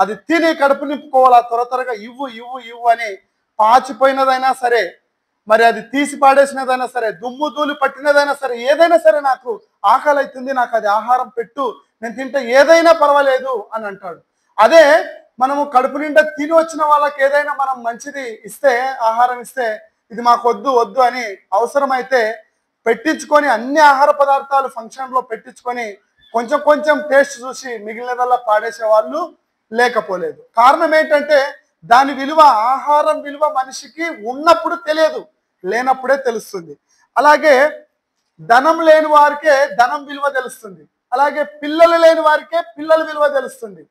అది తిని కడుపు నింపుకోవాలా, త్వరగా ఇవ్వు ఇవ్వు ఇవ్వు అని పాచిపోయినదైనా సరే, మరి అది తీసి పాడేసినదైనా సరే, దుమ్ము ధూళి పట్టినదైనా సరే, ఏదైనా సరే నాకు ఆకలి అవుతుంది, నాకు అది ఆహారం పెట్టు, నేను తింటే ఏదైనా పర్వాలేదు అని అంటాడు. అదే మనము కడుపు నిండా తిని వచ్చిన వాళ్ళకి ఏదైనా మనం మంచిది ఇస్తే, ఆహారం ఇస్తే, ఇది మాకు వద్దు వద్దు అని అవసరమైతే పెట్టించుకొని అన్ని ఆహార పదార్థాలు ఫంక్షన్లో పెట్టించుకొని కొంచెం కొంచెం టేస్ట్ చూసి మిగిలినదల్లా పాడేసే వాళ్ళు లేకపోలేదు. కారణం ఏంటంటే దాని విలువ, ఆహారం విలువ మనిషికి ఉన్నప్పుడు తెలియదు, లేనప్పుడే తెలుస్తుంది. అలాగే ధనం లేని వారికే ధనం విలువ తెలుస్తుంది, అలాగే పిల్లలు లేని వారికే పిల్లల విలువ తెలుస్తుంది,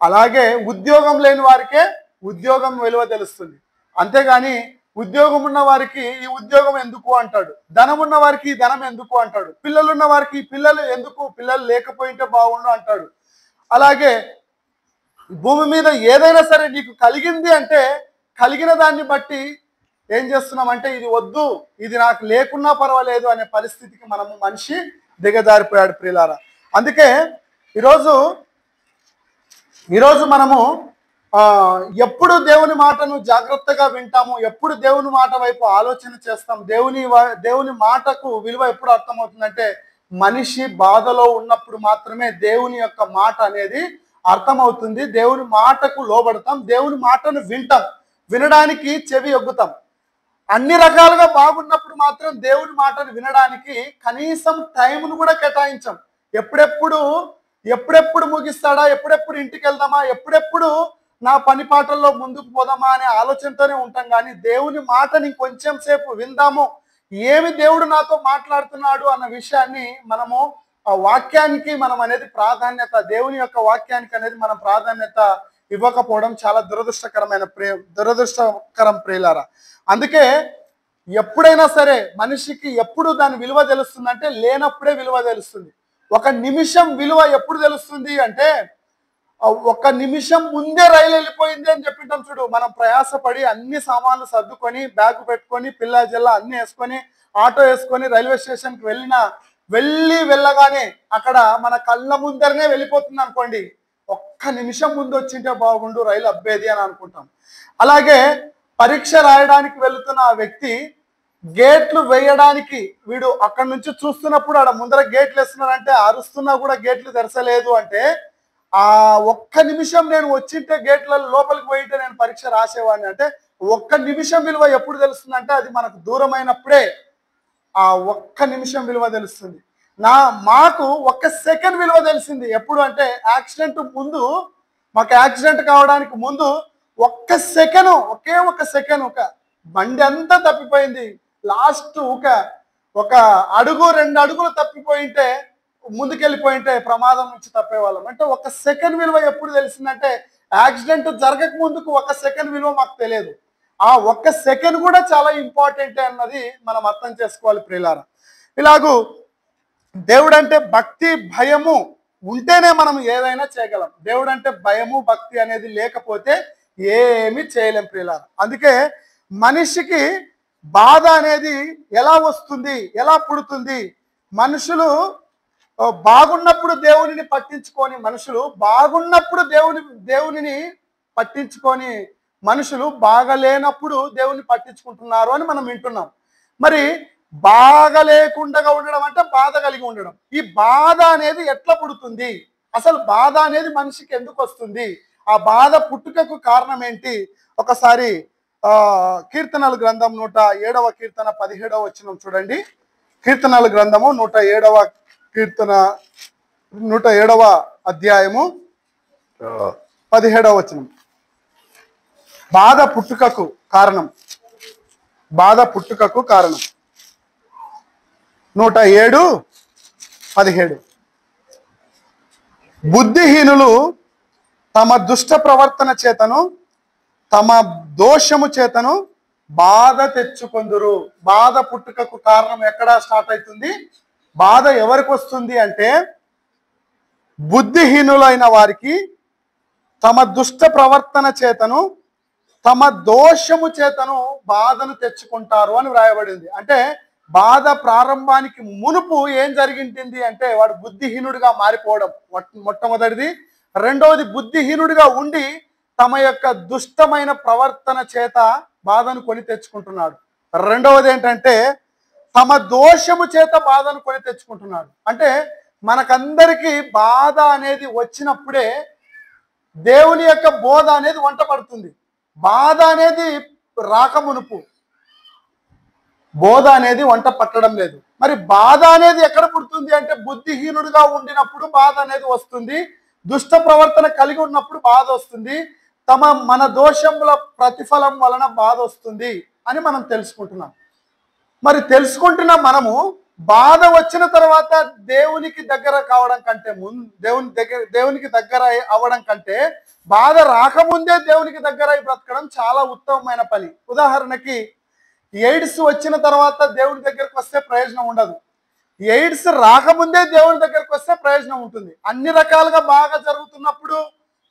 అలాగే ఉద్యోగం లేని వారికే ఉద్యోగం విలువ తెలుస్తుంది. అంతేగాని ఉద్యోగం ఉన్న వారికి ఈ ఉద్యోగం ఎందుకు అంటాడు, ధనం ఉన్న వారికి ఈ ధనం ఎందుకు అంటాడు, పిల్లలు ఉన్న వారికి ఈ పిల్లలు ఎందుకు, పిల్లలు లేకపోయింటే బాగుండు అంటాడు. అలాగే భూమి మీద ఏదైనా సరే నీకు కలిగింది అంటే కలిగిన దాన్ని బట్టి ఏం చేస్తున్నామంటే ఇది వద్దు, ఇది నాకు లేకున్నా పర్వాలేదు అనే పరిస్థితికి మనము మనిషి దిగజారిపోయాడు ప్రియులారా. అందుకే ఈరోజు మనము ఎప్పుడు దేవుని మాటను జాగ్రత్తగా వింటాము, ఎప్పుడు దేవుని మాట వైపు ఆలోచన చేస్తాం, దేవుని మాటకు విలువ ఎప్పుడు అర్థమవుతుందంటే మనిషి బాధలో ఉన్నప్పుడు మాత్రమే దేవుని యొక్క మాట అనేది అర్థమవుతుంది. దేవుని మాటకు లోబడతాం, దేవుని మాటను వింటాం, వినడానికి చెవి ఒగ్గుతాం. అన్ని రకాలుగా బాగున్నప్పుడు మాత్రం దేవుని మాటను వినడానికి కనీసం టైంను కూడా కేటాయించాం. ఎప్పుడెప్పుడు ముగిస్తాడా, ఎప్పుడెప్పుడు ఇంటికి వెళ్దామా, ఎప్పుడెప్పుడు నా పని పాటల్లో ముందుకు పోదామా అనే ఆలోచనతోనే ఉంటాం. కానీ దేవుని మాటని కొంచెం సేపు విందాము, ఏమి దేవుడు నాతో మాట్లాడుతున్నాడు అన్న విషయాన్ని మనము ఆ వాక్యానికి మనం అనేది ప్రాధాన్యత, దేవుని యొక్క వాక్యానికి అనేది మనం ప్రాధాన్యత ఇవ్వకపోవడం చాలా దురదృష్టకరం ప్రియులారా. అందుకే ఎప్పుడైనా సరే మనిషికి ఎప్పుడు దాని విలువ తెలుస్తుందంటే లేనప్పుడే విలువ తెలుస్తుంది. ఒక నిమిషం విలువ ఎప్పుడు తెలుస్తుంది అంటే ఒక నిమిషం ముందే రైలు వెళ్ళిపోయింది అని చెప్పింటాం చూడు. మనం ప్రయాసపడి అన్ని సామాన్లు సర్దుకొని, బ్యాగ్ పెట్టుకొని, పిల్ల జల్ల అన్ని వేసుకొని, ఆటో వేసుకొని రైల్వే స్టేషన్కి వెళ్ళగానే అక్కడ మన కళ్ళ ముందరనే వెళ్ళిపోతుంది అనుకోండి, ఒక్క నిమిషం ముందు వచ్చింటే బాగుండు రైలు అబ్బేది అని అనుకుంటాం. అలాగే పరీక్ష రాయడానికి వెళుతున్న ఆ వ్యక్తి గేట్లు వేయడానికి వీడు అక్కడి నుంచి చూస్తున్నప్పుడు ఆడ ముందర గేట్లు వేస్తున్నారంటే అరుస్తున్నా కూడా గేట్లు తెరచలేదు అంటే ఆ ఒక్క నిమిషం నేను వచ్చింటే గేట్లలో లోపలికి పోయింటే నేను పరీక్ష రాసేవాడిని అంటే ఒక్క నిమిషం విలువ ఎప్పుడు తెలుస్తుందంటే అది మనకు దూరమైనప్పుడే ఆ ఒక్క నిమిషం విలువ తెలుస్తుంది. మాకు ఒక్క సెకండ్ విలువ తెలిసింది ఎప్పుడు అంటే యాక్సిడెంట్ ముందు, మాకు యాక్సిడెంట్ కావడానికి ముందు ఒకే ఒక్క సెకండ్ ఒక బండి అంతా తప్పిపోయింది. లాస్ట్ ఒక అడుగు 2 అడుగులు తప్పిపోయింటే, ముందుకెళ్ళిపోయింటే ప్రమాదం నుంచి తప్పేవాళ్ళం. అంటే ఒక సెకండ్ విలువ ఎప్పుడు తెలిసిందంటే యాక్సిడెంట్ జరగక ముందుకు ఒక సెకండ్ విలువ మాకు తెలియదు. ఆ ఒక్క సెకండ్ కూడా చాలా ఇంపార్టెంట్ అన్నది మనం అర్థం చేసుకోవాలి ప్రియులారా. ఇలాగూ దేవుడు అంటే భక్తి భయము ఉంటేనే మనం ఏదైనా చేయగలం. దేవుడు అంటే భయము భక్తి అనేది లేకపోతే ఏమీ చేయలేం ప్రియులారా. అందుకే మనిషికి బాధ అనేది ఎలా వస్తుంది, ఎలా పుడుతుంది? మనుషులు బాగున్నప్పుడు దేవునిని పట్టించుకొని, మనుషులు బాగున్నప్పుడు దేవునిని పట్టించుకొని, మనుషులు బాగలేనప్పుడు దేవుని పట్టించుకుంటున్నారు అని మనం వింటున్నాం. మరి బాగా లేకుండా ఉండడం అంటే బాధ కలిగి ఉండడం. ఈ బాధ అనేది ఎట్లా పుడుతుంది, అసలు బాధ అనేది మనిషికి ఎందుకు వస్తుంది, ఆ బాధ పుట్టుకకు కారణం ఏంటి? ఒకసారి కీర్తనల గ్రంథం 107వ కీర్తన 17వ వచనం చూడండి. కీర్తనల గ్రంథము 107వ కీర్తన 107వ అధ్యాయము 17వ వచనం. బాధ పుట్టుకకు కారణం, బాధ పుట్టుకకు కారణం 107:17. బుద్ధిహీనులు తమ దుష్ట ప్రవర్తన చేతను తమ దోషము చేతను బాధ తెచ్చుకొందురు. బాధ పుట్టుకకు కారణం ఎక్కడ స్టార్ట్ అవుతుంది? బాధ ఎవరికి వస్తుంది అంటే బుద్ధిహీనులైన వారికి తమ దుష్ట ప్రవర్తన చేతను తమ దోషము చేతను బాధను తెచ్చుకుంటారు అని వ్రాయబడింది. అంటే బాధ ప్రారంభానికి మునుపు ఏం జరిగింది అంటే వాడు బుద్ధిహీనుడిగా మారిపోవడం మొట్టమొదటిది. రెండవది బుద్ధిహీనుడిగా ఉండి తమ యొక్క దుష్టమైన ప్రవర్తన చేత బాధను కొని తెచ్చుకుంటున్నాడు. రెండవది ఏంటంటే తమ దోషము చేత బాధను కొని తెచ్చుకుంటున్నాడు. అంటే మనకందరికీ బాధ అనేది వచ్చినప్పుడే దేవుని యొక్క బోధ అనేది వంట పడుతుంది. బాధ అనేది రాకమునుపు బోధ అనేది వంట పట్టడం లేదు. మరి బాధ అనేది ఎక్కడ పుడుతుంది అంటే బుద్ధిహీనుడిగా ఉండినప్పుడు బాధ అనేది వస్తుంది, దుష్ట ప్రవర్తన కలిగి ఉన్నప్పుడు బాధ వస్తుంది, మన దోషముల ప్రతిఫలం వలన బాధ వస్తుంది అని మనం తెలుసుకుంటున్నాం. మరి తెలుసుకుంటున్న మనము బాధ వచ్చిన తర్వాత దేవునికి దగ్గర కావడం కంటే దేవునికి దగ్గర అవ్వడం కంటే బాధ రాకముందే దేవునికి దగ్గర అయి బ్రతకడం చాలా ఉత్తమమైన పని. ఉదాహరణకి ఎయిడ్స్ వచ్చిన తర్వాత దేవుని దగ్గరకు వస్తే ప్రయోజనం ఉండదు. ఎయిడ్స్ రాకముందే దేవుని దగ్గరకు వస్తే ప్రయోజనం ఉంటుంది. అన్ని రకాలుగా బాగా జరుగుతున్నప్పుడు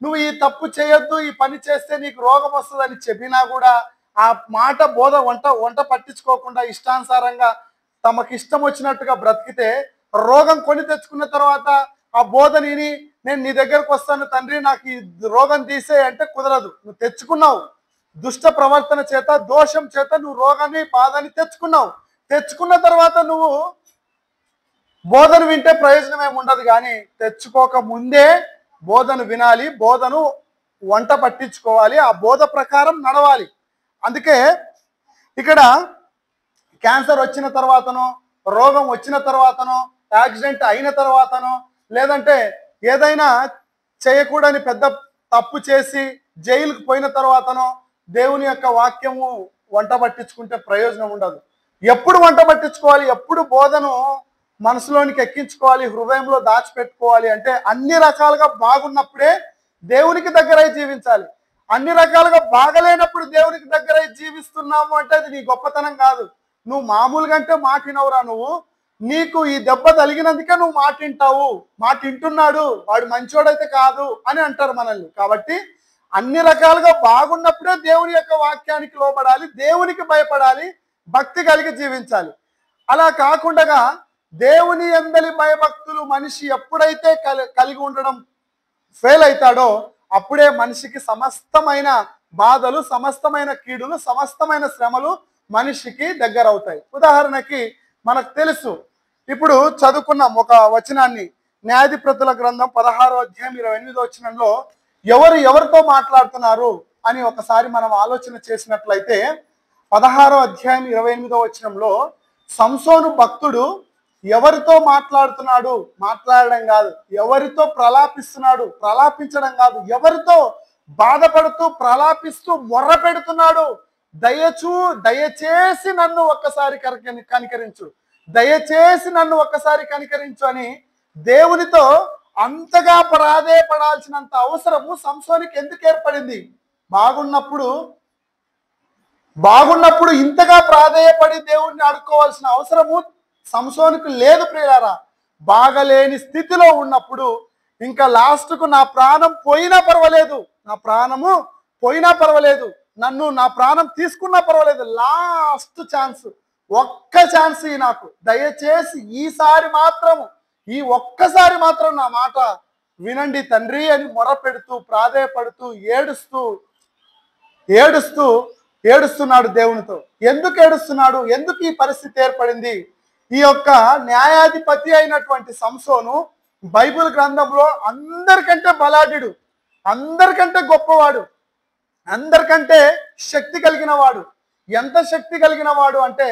నువ్వు ఈ తప్పు చేయొద్దు, ఈ పని చేస్తే నీకు రోగం వస్తుందని చెప్పినా కూడా ఆ మాట బోధ వంట పట్టించుకోకుండా ఇష్టానుసారంగా తమకి ఇష్టం వచ్చినట్టుగా బ్రతికితే రోగం కొని తెచ్చుకున్న తర్వాత ఆ బోధని నేను నీ దగ్గరకు వస్తాను తండ్రి, నాకు ఈ రోగం తీసే అంటే కుదరదు. నువ్వు తెచ్చుకున్నావు, దుష్ట ప్రవర్తన చేత దోషం చేత నువ్వు రోగాన్ని బాధని తెచ్చుకున్నావు. తెచ్చుకున్న తర్వాత నువ్వు బోధను వింటే ప్రయోజనం ఏమి ఉండదు. కానీ తెచ్చుకోక ముందే బోధను వినాలి, బోధను వంట పట్టించుకోవాలి, ఆ బోధ ప్రకారం నడవాలి. అందుకే ఇక్కడ క్యాన్సర్ వచ్చిన తర్వాతనో, రోగం వచ్చిన తర్వాతనో, యాక్సిడెంట్ అయిన తర్వాతనో, లేదంటే ఏదైనా చేయకూడని పెద్ద తప్పు చేసి జైలుకు పోయిన తర్వాతనో దేవుని యొక్క వాక్యము వంట పట్టించుకుంటే ప్రయోజనం ఉండదు. ఎప్పుడు వంట పట్టించుకోవాలి, ఎప్పుడు బోధను మనసులోనికి ఎక్కించుకోవాలి, హృదయంలో దాచిపెట్టుకోవాలి అంటే అన్ని రకాలుగా బాగున్నప్పుడే దేవునికి దగ్గరై జీవించాలి. అన్ని రకాలుగా బాగలేనప్పుడు దేవునికి దగ్గరై జీవిస్తున్నాము అంటే అది నీ గొప్పతనం కాదు. నువ్వు మామూలుగా అంటే మాట వినవురా, నీకు ఈ దెబ్బ తగిలినందుకే నువ్వు మాట వింటావు, మాట వింటున్నాడు వాడు మంచోడైతే కాదు అని అంటారు మనల్ని. కాబట్టి అన్ని రకాలుగా బాగున్నప్పుడే దేవుని యొక్క వాక్యానికి లోబడాలి, దేవునికి భయపడాలి, భక్తి కలిగి జీవించాలి. అలా కాకుండా దేవుని యందలి భయభక్తులు మనిషి ఎప్పుడైతే కలిగి ఉండడం ఫెయిల్ అవుతాడో అప్పుడే మనిషికి సమస్తమైన బాధలు, సమస్తమైన కీడులు, సమస్తమైన శ్రమలు మనిషికి దగ్గర అవుతాయి. ఉదాహరణకి మనకు తెలుసు, ఇప్పుడు చదువుకున్నాం ఒక వచనాన్ని, న్యాయాధిపతుల గ్రంథం 16వ అధ్యాయం 28వ వచనంలో ఎవరితో మాట్లాడుతున్నారు అని ఒకసారి మనం ఆలోచన చేసినట్లయితే 16వ అధ్యాయం 28వ వచనంలో సంసోను భక్తుడు ఎవరితో మాట్లాడుతున్నాడు, మాట్లాడడం కాదు, ఎవరితో ప్రలాపిస్తున్నాడు, ప్రలాపించడం కాదు, ఎవరితో బాధపడుతూ ప్రలాపిస్తూ మొర్ర పెడుతున్నాడు, దయచేసి నన్ను ఒక్కసారి కనికరించు, దయచేసి నన్ను ఒక్కసారి కనికరించు అని దేవునితో అంతగా ప్రాధేయపడాల్సినంత అవసరము సంసోనికి ఎందుకు ఏర్పడింది? బాగున్నప్పుడు ఇంతగా ప్రాధేయపడి దేవుణ్ణి అడుక్కోవాల్సిన అవసరము సంసోనుకు లేదు ప్రియులారా. బాగలేని స్థితిలో ఉన్నప్పుడు ఇంకా లాస్ట్కు నా ప్రాణం పోయినా పర్వాలేదు, నా ప్రాణము పోయినా పర్వాలేదు, నా ప్రాణం తీసుకున్నా పర్వాలేదు, లాస్ట్ ఛాన్స్, ఒక్క ఛాన్స్ నాకు దయచేసి ఈ ఒక్కసారి మాత్రం నా మాట వినండి తండ్రి అని మొరపెడుతూ ప్రాధేయపడుతూ ఏడుస్తున్నాడు దేవునితో. ఎందుకు ఏడుస్తున్నాడు? ఎందుకు ఈ పరిస్థితి ఏర్పడింది? ఈ యొక్క న్యాయాధిపతి అయినటువంటి సంసోను బైబిల్ గ్రంథంలో అందరికంటే బలాఢ్యుడు, అందరికంటే గొప్పవాడు, అందరికంటే శక్తి కలిగిన వాడు. ఎంత శక్తి కలిగిన వాడు అంటే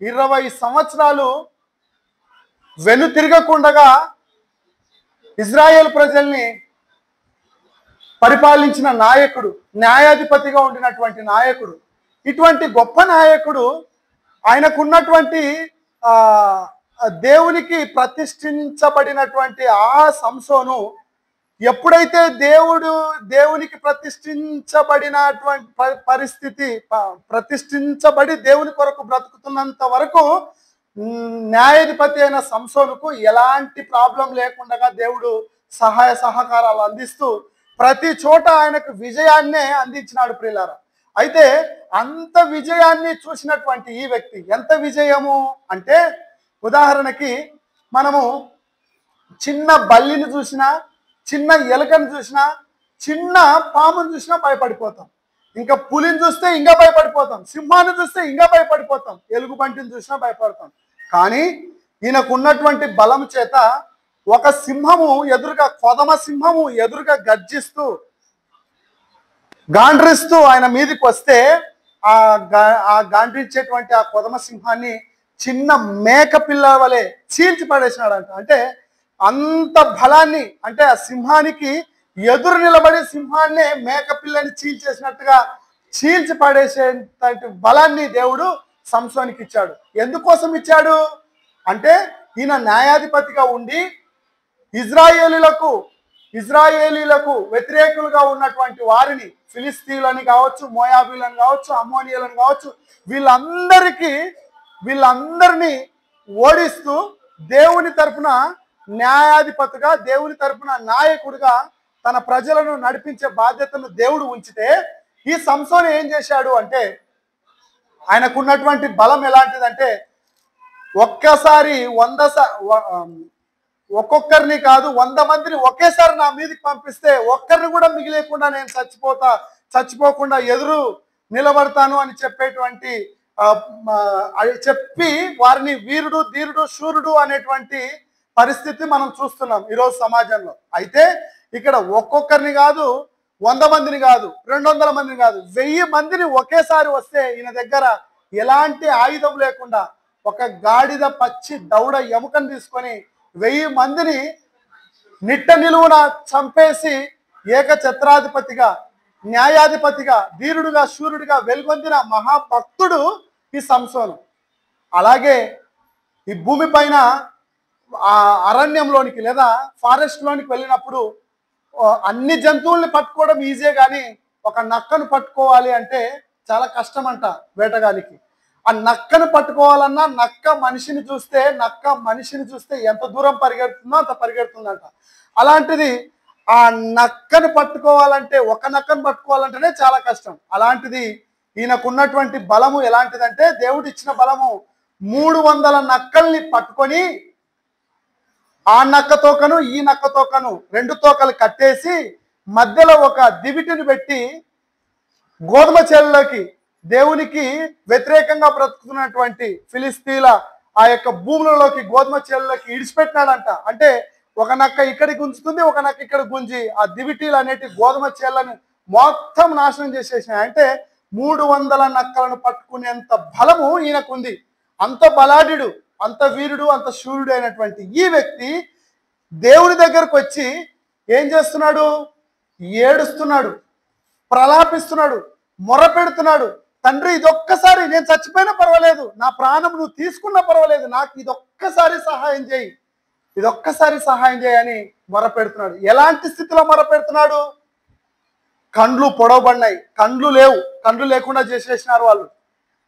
20 సంవత్సరాలు వెనుతిరగకుండా ఇజ్రాయేల్ ప్రజల్ని పరిపాలించిన నాయకుడు, న్యాయాధిపతిగా ఉండినటువంటి నాయకుడు. ఇటువంటి గొప్ప నాయకుడు, ఆయనకున్నటువంటి దేవునికి ప్రతిష్ఠించబడినటువంటి ఆ సంసోను ఎప్పుడైతే దేవునికి ప్రతిష్ఠించబడినటువంటి ప్రతిష్ఠించబడి దేవుని కొరకు బ్రతుకుతున్నంత వరకు న్యాయాధిపతి అయిన సంసోనుకు ఎలాంటి ప్రాబ్లం లేకుండా దేవుడు సహాయ సహకారాలు అందిస్తూ ప్రతి చోట ఆయనకు విజయాన్నే అందించినాడు ప్రియులారా. అయితే అంత విజయాన్ని చూసినటువంటి ఈ వ్యక్తి, ఎంత విజయము అంటే ఉదాహరణకి మనము చిన్న బల్లిని చూసినా, చిన్న ఎలుకను చూసినా, చిన్న పామును చూసినా భయపడిపోతాం. ఇంకా పులిని చూస్తే ఇంకా భయపడిపోతాం, సింహాన్ని చూస్తే ఇంకా భయపడిపోతాం, ఎలుగుబంటిని చూసినా భయపడతాం. కానీ ఈయనకు ఉన్నటువంటి బలం చేత ఒక సింహము ఎదురుగా, కొదమ సింహము ఎదురుగా గర్జిస్తూ గాండ్రిస్తూ ఆయన మీదకి వస్తే ఆ గాండ్రించేటువంటి ఆ కొదమ సింహాన్ని చిన్న మేక పిల్ల వలె చీల్చి పడేసినాడంట. అంటే అంత బలాన్ని, అంటే ఆ సింహానికి ఎదురు నిలబడి సింహాన్నే మేక పిల్లని చీల్చేసినట్టుగా చీల్చి పడేసే బలాన్ని దేవుడు సంసోనికి ఇచ్చాడు. ఎందుకోసం ఇచ్చాడు అంటే ఈయన న్యాయాధిపతిగా ఉండి ఇజ్రాయేలీలకు వ్యతిరేకులుగా ఉన్నటువంటి వారిని, ఫిలిస్తీన్లని కావచ్చు, మోయాబీలను కావచ్చు, అమ్మోనియలను కావచ్చు, వీళ్ళందరినీ ఓడిస్తూ దేవుని తరపున న్యాయాధిపతిగా, దేవుని తరపున నాయకుడిగా తన ప్రజలను నడిపించే బాధ్యతను దేవుడు ఉంచితే, ఈ సంసోను ఏం చేశాడు అంటే, ఆయనకున్నటువంటి బలం ఎలాంటిదంటే ఒక్కసారి ఒక్కొక్కరిని కాదు 100 మందిని ఒకేసారి నా మీదకి పంపిస్తే ఒక్కరిని కూడా మిగిలేకుండా నేను చచ్చిపోకుండా ఎదురు నిలబడతాను అని చెప్పేటువంటి చెప్పి వారిని వీరుడు, ధీరుడు, శూరుడు అనేటువంటి పరిస్థితి మనం చూస్తున్నాం ఈరోజు సమాజంలో. అయితే ఇక్కడ ఒక్కొక్కరిని కాదు, 100 మందిని కాదు, 200 మందిని కాదు, 1000 మందిని ఒకేసారి వస్తే ఈయన దగ్గర ఎలాంటి ఆయుధం లేకుండా ఒక గాడిద పచ్చి దౌడ ఎముకను తీసుకొని 1000 మందిని నిట్ట నిలువున చంపేసి ఏకఛత్రాధిపతిగా, న్యాయాధిపతిగా, ధీరుడుగా, శూరుడిగా వెలుగొందిన మహాభక్తుడు ఈ సంసోను. అలాగే ఈ భూమి పైన ఆ అరణ్యంలోనికి లేదా ఫారెస్ట్లోనికి వెళ్ళినప్పుడు అన్ని జంతువుల్ని పట్టుకోవడం ఈజీ, కానీ ఒక నక్కను పట్టుకోవాలి అంటే చాలా కష్టం అంట వేటగానికి. ఆ నక్కను పట్టుకోవాలన్నా నక్క మనిషిని చూస్తే ఎంత దూరం పరిగెడుతుందో అంత పరిగెడుతుందంట. అలాంటిది ఆ నక్కను పట్టుకోవాలంటే, ఒక నక్కను పట్టుకోవాలంటేనే చాలా కష్టం. అలాంటిది ఈయనకున్నటువంటి బలము ఎలాంటిదంటే, దేవుడు ఇచ్చిన బలము 300 నక్కల్ని పట్టుకొని ఆ నక్క తోకను ఈ నక్క తోకను 2 తోకలు కట్టేసి మధ్యలో ఒక దివిటిని పెట్టి గోధుమ చేలలోకి, దేవునికి వ్యతిరేకంగా బ్రతుకుతున్నటువంటి ఫిలిస్తీన్ల ఆ యొక్క భూములలోకి, గోధుమ చేలలోకి ఇడిచిపెట్టినాడంట. అంటే ఒక నక్క ఇక్కడికి గుంజుతుంది, ఒక నక్క ఇక్కడ గుంజి ఆ దివిటీలు అనేటి గోధుమ చేలను మొత్తం నాశనం చేసేసినాయి. అంటే 300 నక్కలను పట్టుకునేంత బలము ఈయనకుంది. అంత బలాఢ్యుడు, అంత వీరుడు, అంత శూరుడు అయినటువంటి ఈ వ్యక్తి దేవుని దగ్గరకు వచ్చి ఏం చేస్తున్నాడు? ఏడుస్తున్నాడు, ప్రలాపిస్తున్నాడు, మొరపెడుతున్నాడు. తండ్రి, ఇదొక్కసారి, నేను చచ్చిపోయినా పర్వాలేదు, నా ప్రాణం నువ్వు తీసుకున్నా పర్వాలేదు, నాకు ఇదొక్కసారి సహాయం చేయి, ఇదొక్కసారి సహాయం చేయని మొరపెడుతున్నాడు. ఎలాంటి స్థితిలో మొరపెడుతున్నాడు? కండ్లు పొడవబడినాయి, కండ్లు లేవు, కండ్లు లేకుండా చేసేసినారు వాళ్ళు,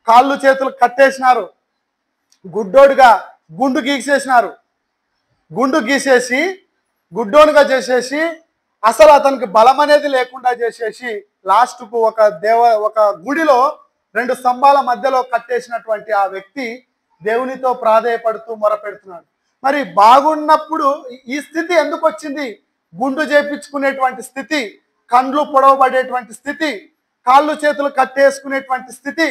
కాళ్ళు చేతులు కట్టేసినారు, గుడ్డోడుగా గుండు గీసేసినారు, గుండు గీసేసి గుడ్డోనుగా చేసేసి అసలు అతనికి బలం అనేది లేకుండా చేసేసి లాస్ట్కు ఒక గుడిలో 2 స్తంభాల మధ్యలో కట్టేసినటువంటి ఆ వ్యక్తి దేవునితో ప్రాధేయపడుతూ మొరపెడుతున్నాడు. మరి బాగున్నప్పుడు ఈ స్థితి ఎందుకు వచ్చింది? గుండు చేపించుకునేటువంటి స్థితి, కండ్లు పొడవబడేటువంటి స్థితి, కాళ్ళు చేతులు కట్టేసుకునేటువంటి స్థితి,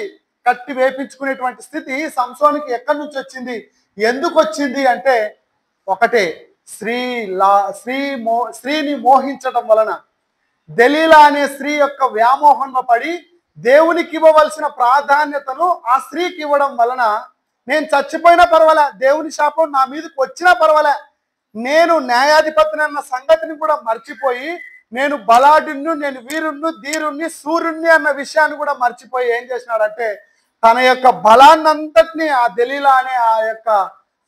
కట్టి వేపించుకునేటువంటి స్థితి సంసోనికి ఎక్కడి నుంచి వచ్చింది? ఎందుకు వచ్చింది అంటే ఒకటే, స్త్రీని మోహించడం వలన, దెలీలా అనే స్త్రీ యొక్క వ్యామోహంలో పడి దేవునికి ఇవ్వవలసిన ప్రాధాన్యతను ఆ స్త్రీకి ఇవ్వడం వలన నేను చచ్చిపోయినా పర్వాలే, దేవుని శాపం నా మీదకి వచ్చినా పర్వాలే, నేను న్యాయాధిపతిని అన్న సంగతిని కూడా మర్చిపోయి, నేను బలాఢ్యుణ్ణి, నేను వీరుణ్ణి, ధీరుణ్ణి, సూర్యుణ్ణి అన్న విషయాన్ని కూడా మర్చిపోయి ఏం చేసినాడంటే తన యొక్క బలాన్నంతటిని ఆ దెలీలా అనే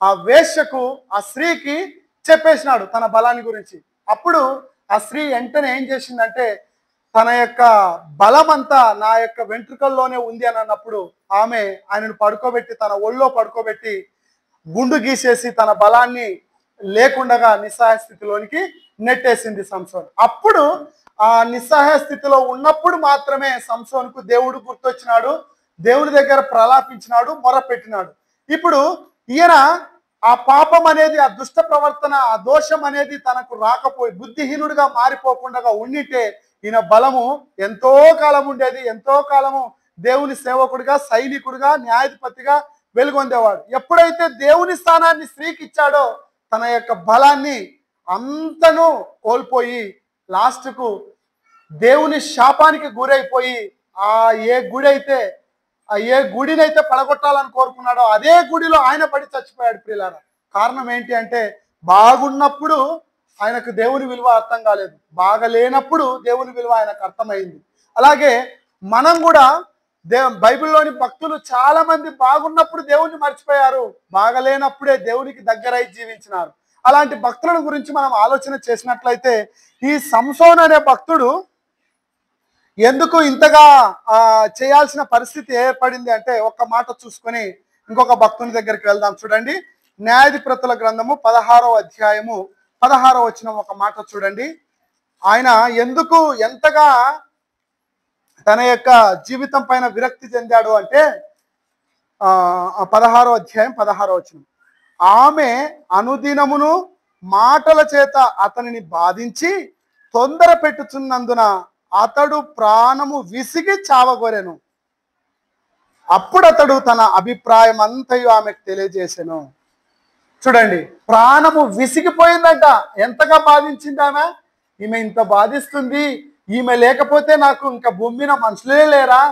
ఆ వేశ్యకు, ఆ స్త్రీకి చెప్పేసినాడు తన బలాన్ని గురించి. అప్పుడు ఆ స్త్రీ వెంటనే ఏం చేసిందంటే తన యొక్క బలం అంతా నా యొక్క వెంట్రుకల్లోనే ఉంది అని అన్నప్పుడు ఆమె ఆయనను పడుకోబెట్టి, తన ఒళ్ళో పడుకోబెట్టి గుండు గీసేసి తన బలాన్ని లేకుండగా నిస్సహాయ స్థితిలోనికి నెట్టేసింది సంసోను. అప్పుడు ఆ నిస్సహాయ స్థితిలో ఉన్నప్పుడు మాత్రమే సంసోనుకు దేవుడు గుర్తొచ్చినాడు, దేవుడి దగ్గర ప్రలాపించినాడు, మొరపెట్టినాడు. ఇప్పుడు ఈయన ఆ పాపం అనేది, ఆ దుష్ట ప్రవర్తన, ఆ దోషం అనేది తనకు రాకపోయి బుద్ధిహీనుడిగా మారిపోకుండా ఉండితే ఈయన బలము ఎంతో కాలం ఉండేది. ఎంతో కాలము దేవుని సేవకుడిగా, సైనికుడిగా, న్యాయాధిపతిగా వెలుగొందేవాడు. ఎప్పుడైతే దేవుని స్థానాన్ని స్త్రీకి ఇచ్చాడో తన యొక్క బలాన్ని అంతను కోల్పోయి లాస్ట్కు దేవుని శాపానికి గురైపోయి ఆ ఏ గుడి అయితే ఏ గుడినైతే పడగొట్టాలని కోరుకున్నాడో అదే గుడిలో ఆయన పడి చచ్చిపోయాడు ప్రియులారా. కారణం ఏంటి అంటే బాగున్నప్పుడు ఆయనకు దేవుని విలువ అర్థం కాలేదు, బాగలేనప్పుడు దేవుని విలువ ఆయనకు అర్థమైంది. అలాగే మనం కూడా బైబిల్లోని భక్తులు చాలా మంది బాగున్నప్పుడు దేవుణ్ణి మర్చిపోయారు, బాగలేనప్పుడే దేవునికి దగ్గరై జీవించినారు. అలాంటి భక్తుల గురించి మనం ఆలోచన చేసినట్లయితే ఈ సంసోను అనే భక్తుడు ఎందుకు ఇంతగా చేయాల్సిన పరిస్థితి ఏర్పడింది అంటే ఒక్క మాట చూసుకొని ఇంకొక భక్తుని దగ్గరికి వెళ్దాం. చూడండి, న్యాయాధిపతుల గ్రంథము 16వ అధ్యాయము 16వ వచనం ఒక మాట చూడండి. ఆయన ఎందుకు ఎంతగా తన యొక్క జీవితం పైన విరక్తి చెందాడు అంటే 16వ అధ్యాయం 16వ వచనం. ఆమె అనుదినమును మాటల చేత అతనిని బాధించి తొందర పెట్టుచున్నందున అతడు ప్రాణము విసిగి చావగొరెను. అప్పుడు అతడు తన అభిప్రాయం అంతయు ఆమెకు తెలియజేసెను. చూడండి, ప్రాణము విసిగిపోయిందంట. ఎంతగా బాధించింది ఆమె. ఈమె ఇంత బాధిస్తుంది, ఈమె లేకపోతే నాకు ఇంకా భూమి మీద మనుషులే లేరా,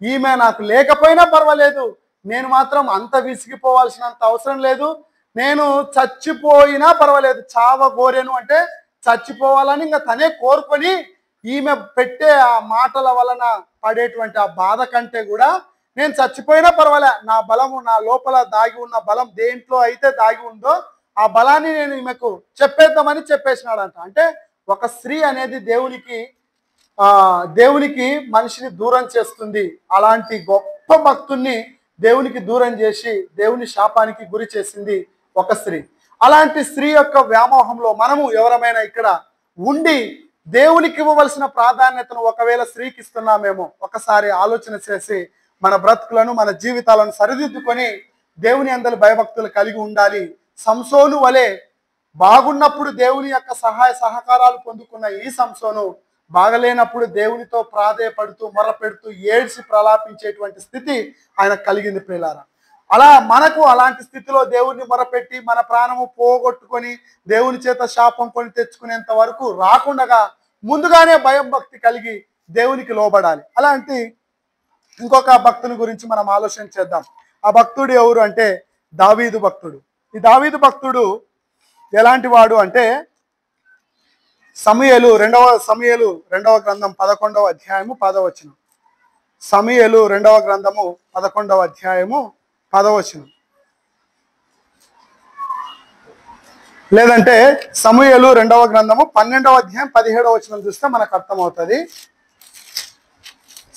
ఈమె నాకు లేకపోయినా పర్వాలేదు, నేను మాత్రం అంత విసిగిపోవాల్సినంత అవసరం లేదు, నేను చచ్చిపోయినా పర్వాలేదు. చావగోరెను అంటే చచ్చిపోవాలని ఇంకా తనే కోరుకొని ఈమె పెట్టే ఆ మాటల వలన పడేటువంటి ఆ బాధ కంటే కూడా నేను చచ్చిపోయినా పర్వాలే, నా బలము, నా లోపల దాగి ఉన్న బలం దేంట్లో అయితే దాగి ఉందో ఆ బలాన్ని నేను ఈమెకు చెప్పేద్దామని చెప్పేసినాడంట. అంటే ఒక స్త్రీ అనేది దేవునికి మనిషిని దూరం చేస్తుంది. అలాంటి గొప్ప భక్తుణ్ణి దేవునికి దూరం చేసి దేవుని శాపానికి గురి చేసింది ఒక స్త్రీ. అలాంటి స్త్రీ యొక్క వ్యామోహంలో మనము ఎవరమైనా ఇక్కడ ఉండి దేవునికి ఇవ్వవలసిన ప్రాధాన్యతను ఒకవేళ స్త్రీకి ఇస్తున్నామేమో ఒకసారి ఆలోచన చేసి మన బ్రతుకులను, మన జీవితాలను సరిదిద్దుకొని దేవుని అందరి భయభక్తులు కలిగి ఉండాలి. సంసోను వలె బాగున్నప్పుడు దేవుని యొక్క సహాయ సహకారాలు పొందుకున్న ఈ సంసోను బాగలేనప్పుడు దేవునితో ప్రాధేయపడుతూ మొరపెడుతూ ఏడ్చి ప్రలాపించేటువంటి స్థితి ఆయన కలిగింది ప్రియులారా. అలా మనకు అలాంటి స్థితిలో దేవుణ్ణి మొరపెట్టి మన ప్రాణము పోగొట్టుకొని దేవుని చేత శాపం కొని తెచ్చుకునేంత వరకు రాకుండా ముందుగానే భయం భక్తి కలిగి దేవునికి లోబడాలి. అలాంటి ఇంకొక భక్తుని గురించి మనం ఆలోచన చేద్దాం. ఆ భక్తుడు ఎవరు అంటే దావీదు భక్తుడు. ఈ దావీదు భక్తుడు ఎలాంటి వాడు అంటే రెండవ గ్రంథం 11వ అధ్యాయము 10వ వచనం. సమూయేలు 2వ గ్రంథము 11వ అధ్యాయము 10వ వచనం. లేదంటే సమూయేలు 2వ గ్రంథము 12వ అధ్యాయం 17వ వచనం చూస్తే మనకు అర్థమవుతుంది.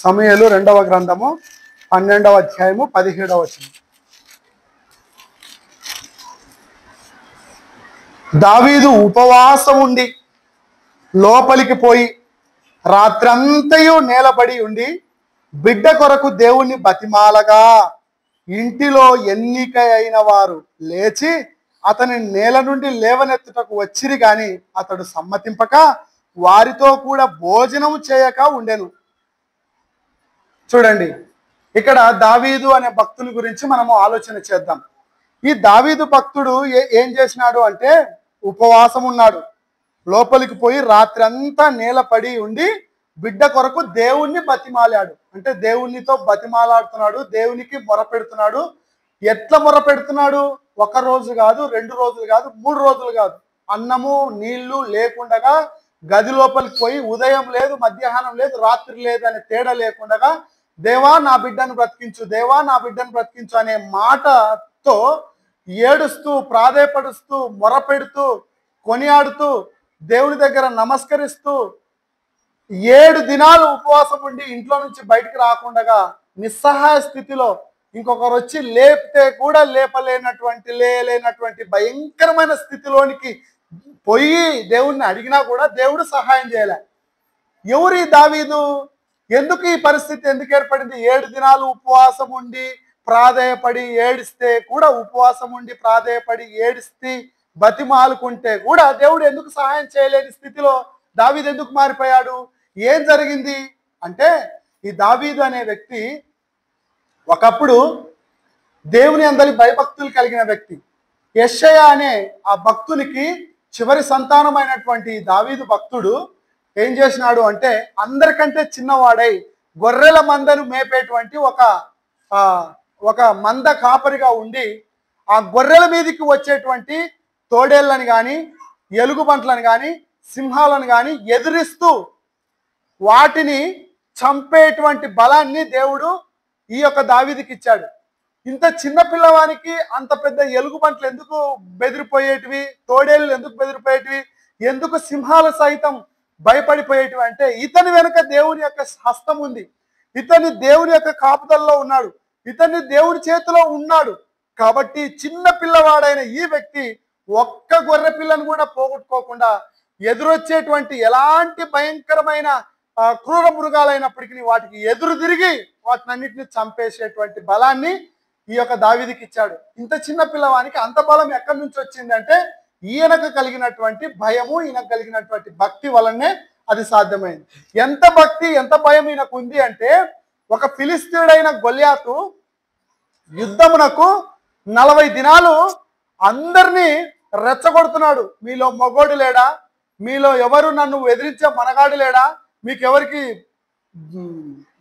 సమూయేలు 2వ గ్రంథము 12వ అధ్యాయము 17వ వచనం. దావీదు ఉపవాసం ఉండి లోపలికి పోయి రాత్రంతయు నేలబడి ఉండి బిడ్డ కొరకు దేవుణ్ణి బతిమాలగా ఇంటిలో ఎన్నిక అయిన వారు లేచి అతని నేల నుండి లేవనెత్తుటకు వచ్చిరి గాని అతడు సమ్మతింపక వారితో కూడా భోజనం చేయక ఉండెను. చూడండి, ఇక్కడ దావీదు అనే భక్తుని గురించి మనము ఆలోచన చేద్దాం. ఈ దావీదు భక్తుడు ఏం చేసినాడు అంటే ఉపవాసం ఉన్నాడు, లోపలికి పోయి రాత్రి అంతా నేలపడి ఉండి బిడ్డ కొరకు దేవుణ్ణి బతిమాలాడు. అంటే దేవునితో బతిమాలాడుతున్నాడు, దేవునికి మొరపెడుతున్నాడు. ఎట్లా మొరపెడుతున్నాడు? 1 రోజు కాదు, 2 రోజులు కాదు, 3 రోజులు కాదు. అన్నము నీళ్లు లేకుండగా గది లోపలికి పోయి ఉదయం లేదు, మధ్యాహ్నం లేదు, రాత్రి లేదు అనే తేడా లేకుండగా దేవా నా బిడ్డను బ్రతికించు, దేవా నా బిడ్డను బ్రతికించు అనే మాటతో ఏడుస్తూ ప్రాధేయపడుస్తూ మొరపెడుతూ కొనియాడుతూ దేవుని దగ్గర నమస్కరిస్తూ 7 దినాలు ఉపవాసం ఉండి ఇంట్లో నుంచి బయటికి రాకుండా నిస్సహాయ స్థితిలో ఇంకొకరు వచ్చి లేపితే కూడా లేలేనటువంటి భయంకరమైన స్థితిలోనికి పోయి దేవుణ్ణి అడిగినా కూడా దేవుడు సహాయం చేయలే. ఎవరు ఈ దావీదు? ఎందుకు ఈ పరిస్థితి ఎందుకు ఏర్పడింది? 7 దినాలు ఉపవాసం ఉండి ప్రాధేయపడి ఏడిస్తే కూడా, ఉపవాసం ఉండి ప్రాధేయపడి ఏడిస్తే బతిమాలుకుంటే కూడా దేవుడు ఎందుకు సహాయం చేయలేని స్థితిలో దావీదు ఎందుకు మారిపోయాడు? ఏం జరిగింది అంటే, ఈ దావీదు అనే వ్యక్తి ఒకప్పుడు దేవుని అందరి భయభక్తులు కలిగిన వ్యక్తి. యెషయా అనే ఆ భక్తునికి చివరి సంతానమైనటువంటి దావీదు భక్తుడు ఏం చేసినాడు అంటే, అందరికంటే చిన్నవాడై గొర్రెల మందను మేపేటువంటి ఒక మంద కాపరిగా ఉండి, ఆ గొర్రెల మీదకి వచ్చేటువంటి తోడేళ్ళని కానీ, ఎలుగుబంట్లను కానీ, సింహాలను కానీ ఎదిరిస్తూ వాటిని చంపేటువంటి బలాన్ని దేవుడు ఈ యొక్క దావీదుకి ఇచ్చాడు. ఇంత చిన్న పిల్లవానికి అంత పెద్ద ఎలుగుబంట్లు ఎందుకు బెదిరిపోయేటివి, తోడేళ్ళు ఎందుకు బెదిరిపోయేటివి, ఎందుకు సింహాలు సైతం భయపడిపోయేటివి అంటే, ఇతని వెనుక దేవుని యొక్క హస్తం ఉంది, ఇతని దేవుని యొక్క కాపుదల్లో ఉన్నాడు, ఇతన్ని దేవుడి చేతిలో ఉన్నాడు. కాబట్టి చిన్న పిల్లవాడైన ఈ వ్యక్తి ఒక్క గొర్రె పిల్లను కూడా పోగొట్టుకోకుండా ఎదురొచ్చేటువంటి ఎలాంటి భయంకరమైన క్రూర మృగాలైనప్పటికీ వాటికి ఎదురు తిరిగి వాటినన్నిటిని చంపేసేటువంటి బలాన్ని ఈ యొక్క దావీదుకి ఇచ్చాడు. ఇంత చిన్న పిల్లవానికి అంత బలం ఎక్కడి నుంచి వచ్చింది అంటే, ఈయనకు కలిగినటువంటి భయము, ఈయనకు కలిగినటువంటి భక్తి వలనే అది సాధ్యమైంది. ఎంత భక్తి, ఎంత భయం ఈయనకు ఉంది అంటే, ఒక ఫిలిస్తీయుడైన గొల్యాతు యుద్ధమునకు 40 దినాలు అందరినీ రెచ్చగొడుతున్నాడు. మీలో మగోడు లేడా, మీలో ఎవరు నన్ను ఎదిరించే మనగాడు లేడా, మీకెవరికి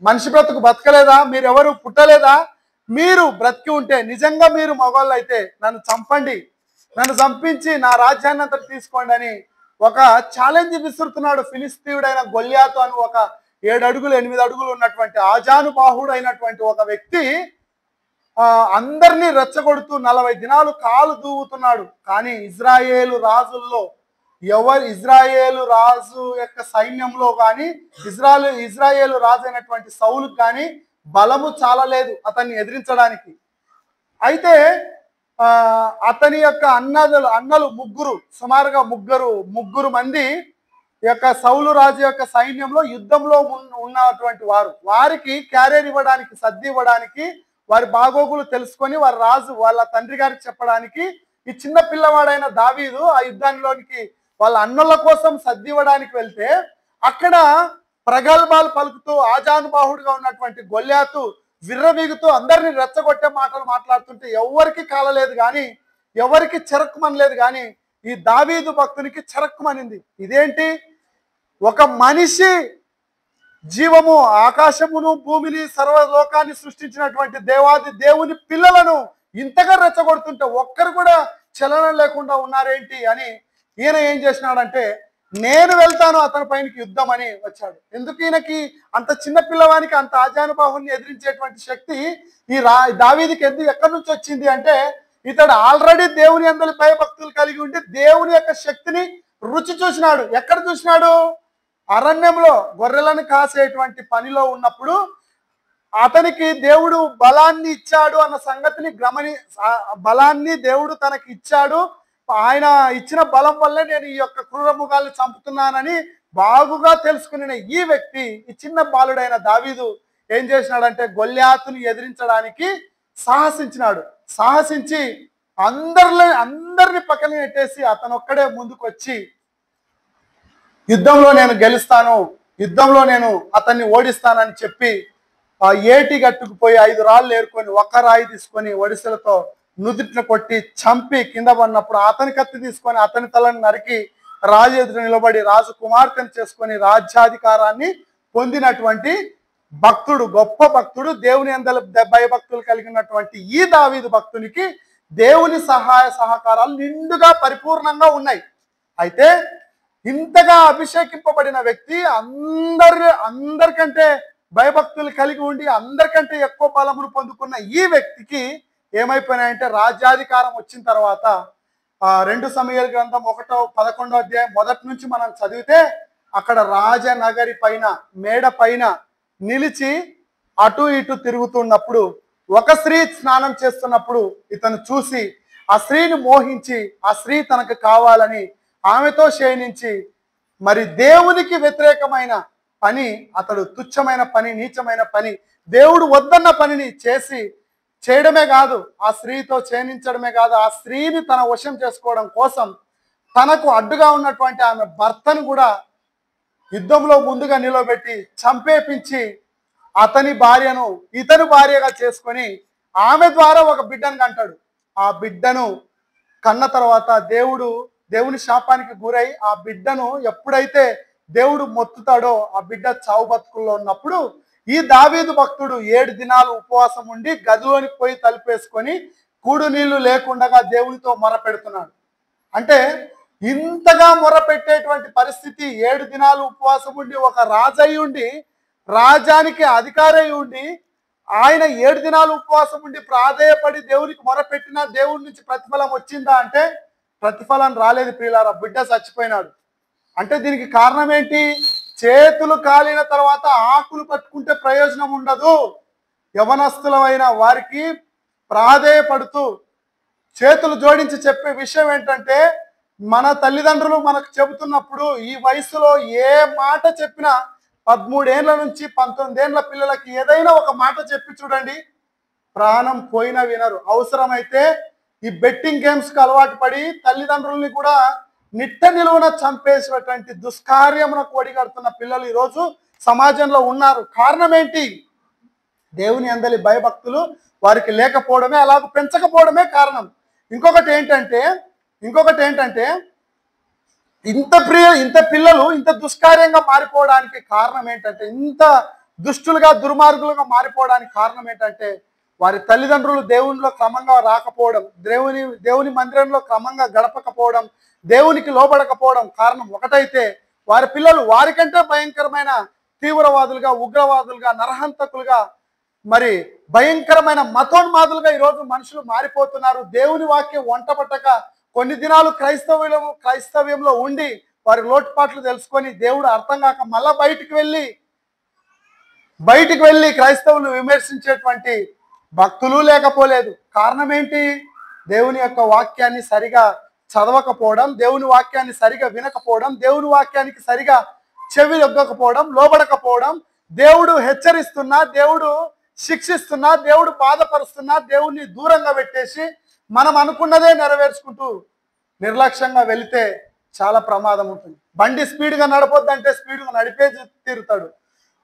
మనిషి బ్రతుకు బతకలేదా, మీరెవరు పుట్టలేదా, మీరు బ్రతికి ఉంటే నిజంగా మీరు మగవాళ్ళు అయితే నన్ను చంపండి, నన్ను చంపించి నా రాజ్యాన్ని అంతా తీసుకోండి అని ఒక ఛాలెంజ్ విసురుతున్నాడు. ఫిలిస్తీయుడైన గొల్యాతు అని ఒక 7 అడుగులు 8 అడుగులు ఉన్నటువంటి ఆజానుబాహుడు అయినటువంటి ఒక వ్యక్తి అందరినీ రెచ్చగొడుతూ 40 దినాలు కాలు దూవుతున్నాడు. కానీ ఇజ్రాయేలు రాజు యొక్క సైన్యంలో కానీ, ఇజ్రాయేలు రాజు అయినటువంటి సౌలుకు కానీ బలము చాలా లేదు అతన్ని ఎదిరించడానికి. అయితే అతని యొక్క అన్నలు సుమారుగా ముగ్గురు మంది యొక్క సౌలు రాజు యొక్క సైన్యంలో యుద్ధంలో ఉన్నటువంటి వారికి క్యారియర్ ఇవ్వడానికి, సర్ది ఇవ్వడానికి, వారి బాగోగులు తెలుసుకొని వాళ్ళ తండ్రి గారికి చెప్పడానికి ఈ చిన్న పిల్లవాడైన దావీదు ఆ యుద్ధానికి వాళ్ళ అన్నల కోసం సర్ది ఇవ్వడానికి వెళ్తే, అక్కడ ప్రగల్భాలు పలుకుతూ ఆజానుబాహుడుగా ఉన్నటువంటి గొల్యాతు విర్రవీగుతూ అందరినీ రెచ్చగొట్టే మాటలు మాట్లాడుతుంటే ఎవరికి కాలలేదు కానీ, ఎవరికి చెరక్కుమనలేదు కానీ ఈ దావీదు భక్తునికి చెరక్కుమనింది. ఇదేంటి, ఒక మనిషి జీవము, ఆకాశమును భూమిని సర్వలోకాన్ని సృష్టించినటువంటి దేవాది దేవుని పిల్లలను ఇంతగా రెచ్చగొడుతుంటే ఒక్కరు కూడా చలనం లేకుండా ఉన్నారేంటి అని ఈయన ఏం చేసినాడంటే, నేను వెళ్తాను అతని పైనకి యుద్ధం అని వచ్చాడు. ఎందుకు ఈయనకి అంత చిన్న పిల్లవానికి అంత ఆజానుబాహుని ఎదిరించేటువంటి శక్తి ఈ దావీదుకి ఎక్కడి నుంచి వచ్చింది అంటే, ఇతడు ఆల్రెడీ దేవుని అందరి భయభక్తులు కలిగి ఉండి దేవుని యొక్క శక్తిని రుచి చూసినాడు. ఎక్కడ చూసినాడు? అరణ్యంలో గొర్రెలను కాసేటువంటి పనిలో ఉన్నప్పుడు అతనికి దేవుడు బలాన్ని ఇచ్చాడు అన్న సంగతిని బలాన్ని దేవుడు తనకి ఇచ్చాడు. ఆయన ఇచ్చిన బలం వల్లే నేను ఈ యొక్క క్రూరముగాల్ని చంపుతున్నానని బాగుగా తెలుసుకున్న ఈ వ్యక్తి, ఈ చిన్న బాలుడైన దావీదు ఏం చేసినాడంటే, గొల్యాతుని ఎదిరించడానికి సాహసించి అందరిని పక్కన నెట్టేసి అతనొక్కడే ముందుకొచ్చి, యుద్ధంలో నేను గెలుస్తాను, యుద్ధంలో నేను అతన్ని ఓడిస్తానని చెప్పి ఆ ఏటి గట్టుకుపోయి 5 రాళ్ళు ఏరుకొని ఒక్క రాయి తీసుకొని ఒడిసెలతో నుదిట్న కొట్టి చంపి కింద పడినప్పుడు అతని కత్తి తీసుకొని అతని తలను నరికి రాజు ఎదురు నిలబడి రాజు కుమార్తెను చేసుకొని రాజ్యాధికారాన్ని పొందినటువంటి భక్తుడు, గొప్ప భక్తుడు, దేవుని అందరి భయభక్తులు కలిగినటువంటి ఈ దావీదు భక్తునికి దేవుని సహాయ సహకారాలు నిండుగా పరిపూర్ణంగా ఉన్నాయి. అయితే ఇంతగా అభిషేకింపబడిన వ్యక్తి, అందరికంటే భయభక్తులు కలిగి ఉండి అందరికంటే ఎక్కువ బలమును పొందుకున్న ఈ వ్యక్తికి ఏమైపోయినాయంటే, రాజ్యాధికారం వచ్చిన తర్వాత 2 సమూయేలు గ్రంథం 11వ అధ్యాయం మొదటి నుంచి మనం చదివితే, అక్కడ రాజనగరి పైన మేడ పైన నిలిచి అటు ఇటు తిరుగుతున్నప్పుడు ఒక స్త్రీ స్నానం చేస్తున్నప్పుడు ఇతను చూసి ఆ స్త్రీని మోహించి ఆ స్త్రీ తనకు కావాలని ఆమెతో శయనించి, మరి దేవునికి వ్యతిరేకమైన పని, అతడు తుచ్చమైన పని, నీచమైన పని, దేవుడు వద్దన్న పనిని చేసి చేయడమే కాదు, ఆ స్త్రీతో చేయించడమే కాదు, ఆ స్త్రీని తన వశం చేసుకోవడం కోసం తనకు అడ్డుగా ఉన్నటువంటి ఆమె భర్తను కూడా యుద్ధంలో ముందుగా నిలబెట్టి చంపేపించి అతని భార్యను ఇతని భార్యగా చేసుకొని ఆమె ద్వారా ఒక బిడ్డను కంటాడు. ఆ బిడ్డను కన్న తర్వాత దేవుని శాపానికి గురై ఆ బిడ్డను ఎప్పుడైతే దేవుడు మొత్తుతాడో ఆ బిడ్డ చావు బతుకుల్లో ఉన్నప్పుడు ఈ దావీదు భక్తుడు 7 దినాలు ఉపవాసం ఉండి గదిలోనికి పోయి తలుపేసుకొని కూడు నీళ్లు లేకుండా దేవునితో మొర పెడుతున్నాడు. అంటే ఇంతగా మొర పెట్టేటువంటి పరిస్థితి, 7 దినాలు ఉపవాసం ఉండి ఒక రాజయ్య ఉండి రాజానికి అధికారై ఉండి ఆయన 7 దినాలు ఉపవాసం ఉండి ప్రాధేయపడి దేవునికి మొరపెట్టినా దేవుడి నుంచి ప్రతిఫలం వచ్చిందా అంటే ప్రతిఫలం రాలేదు ప్రియులారా. బిడ్డ చచ్చిపోయినాడు. అంటే దీనికి కారణం ఏంటి? చేతులు కాలిన తర్వాత ఆకులు పట్టుకుంటే ప్రయోజనం ఉండదు. యవనస్తులమైన వారికి ప్రాధేయపడుతూ చేతులు జోడించి చెప్పే విషయం ఏంటంటే, మన తల్లిదండ్రులు మనకు చెబుతున్నప్పుడు ఈ వయసులో ఏ మాట చెప్పినా 13 ఏళ్ల నుంచి 19 ఏళ్ల పిల్లలకి ఏదైనా ఒక మాట చెప్పి చూడండి, ప్రాణం పోయినా వినరు. అవసరమైతే ఈ బెట్టింగ్ గేమ్స్కి అలవాటు పడి తల్లిదండ్రుల్ని కూడా నిట్ట నిలువున చంపేసినటువంటి దుష్కార్యమునకు ఒడిగడుతున్న పిల్లలు ఈరోజు సమాజంలో ఉన్నారు. కారణం ఏంటి? దేవుని అందలి భయభక్తులు వారికి లేకపోవడమే, అలాగ పెంచకపోవడమే కారణం. ఇంకొకటి ఏంటంటే ఇంత పిల్లలు ఇంత దుష్కార్యంగా మారిపోవడానికి కారణం ఏంటంటే, ఇంత దుష్టులుగా దుర్మార్గులుగా మారిపోవడానికి కారణం ఏంటంటే, వారి తల్లిదండ్రులు దేవునిలో క్రమంగా రాకపోవడం, దేవుని మందిరంలో క్రమంగా గడపకపోవడం, దేవునికి లోబడకపోవడం కారణం ఒకటైతే, వారి పిల్లలు వారికంటే భయంకరమైన తీవ్రవాదులుగా, ఉగ్రవాదులుగా, నరహంతకులుగా, మరి భయంకరమైన మతోన్మాదులుగా ఈరోజు మనుషులు మారిపోతున్నారు. దేవుని వాక్యం వంటపట్టక కొన్ని దినాలు క్రైస్తవ్యంలో ఉండి వారి లోటుపాట్లు తెలుసుకొని దేవుడు అర్థం కాక మళ్ళా బయటికి వెళ్ళి క్రైస్తవులు విమర్శించేటువంటి భక్తులు లేకపోలేదు. కారణం ఏంటి? దేవుని యొక్క వాక్యాన్ని సరిగా చదవకపోవడం, దేవుని వాక్యాన్ని సరిగా వినకపోవడం, దేవుని వాక్యానికి సరిగా చెవి ఎగ్గకపోవడం, లోబడకపోవడం, దేవుడు హెచ్చరిస్తున్నా, దేవుడు శిక్షిస్తున్నా, దేవుడు బాధపరుస్తున్నా దేవుణ్ణి దూరంగా పెట్టేసి మనం అనుకున్నదే నెరవేర్చుకుంటూ నిర్లక్ష్యంగా వెళితే చాలా ప్రమాదం ఉంటుంది. బండి స్పీడ్గా నడపొద్దంటే స్పీడ్గా నడిపే తీరుతాడు.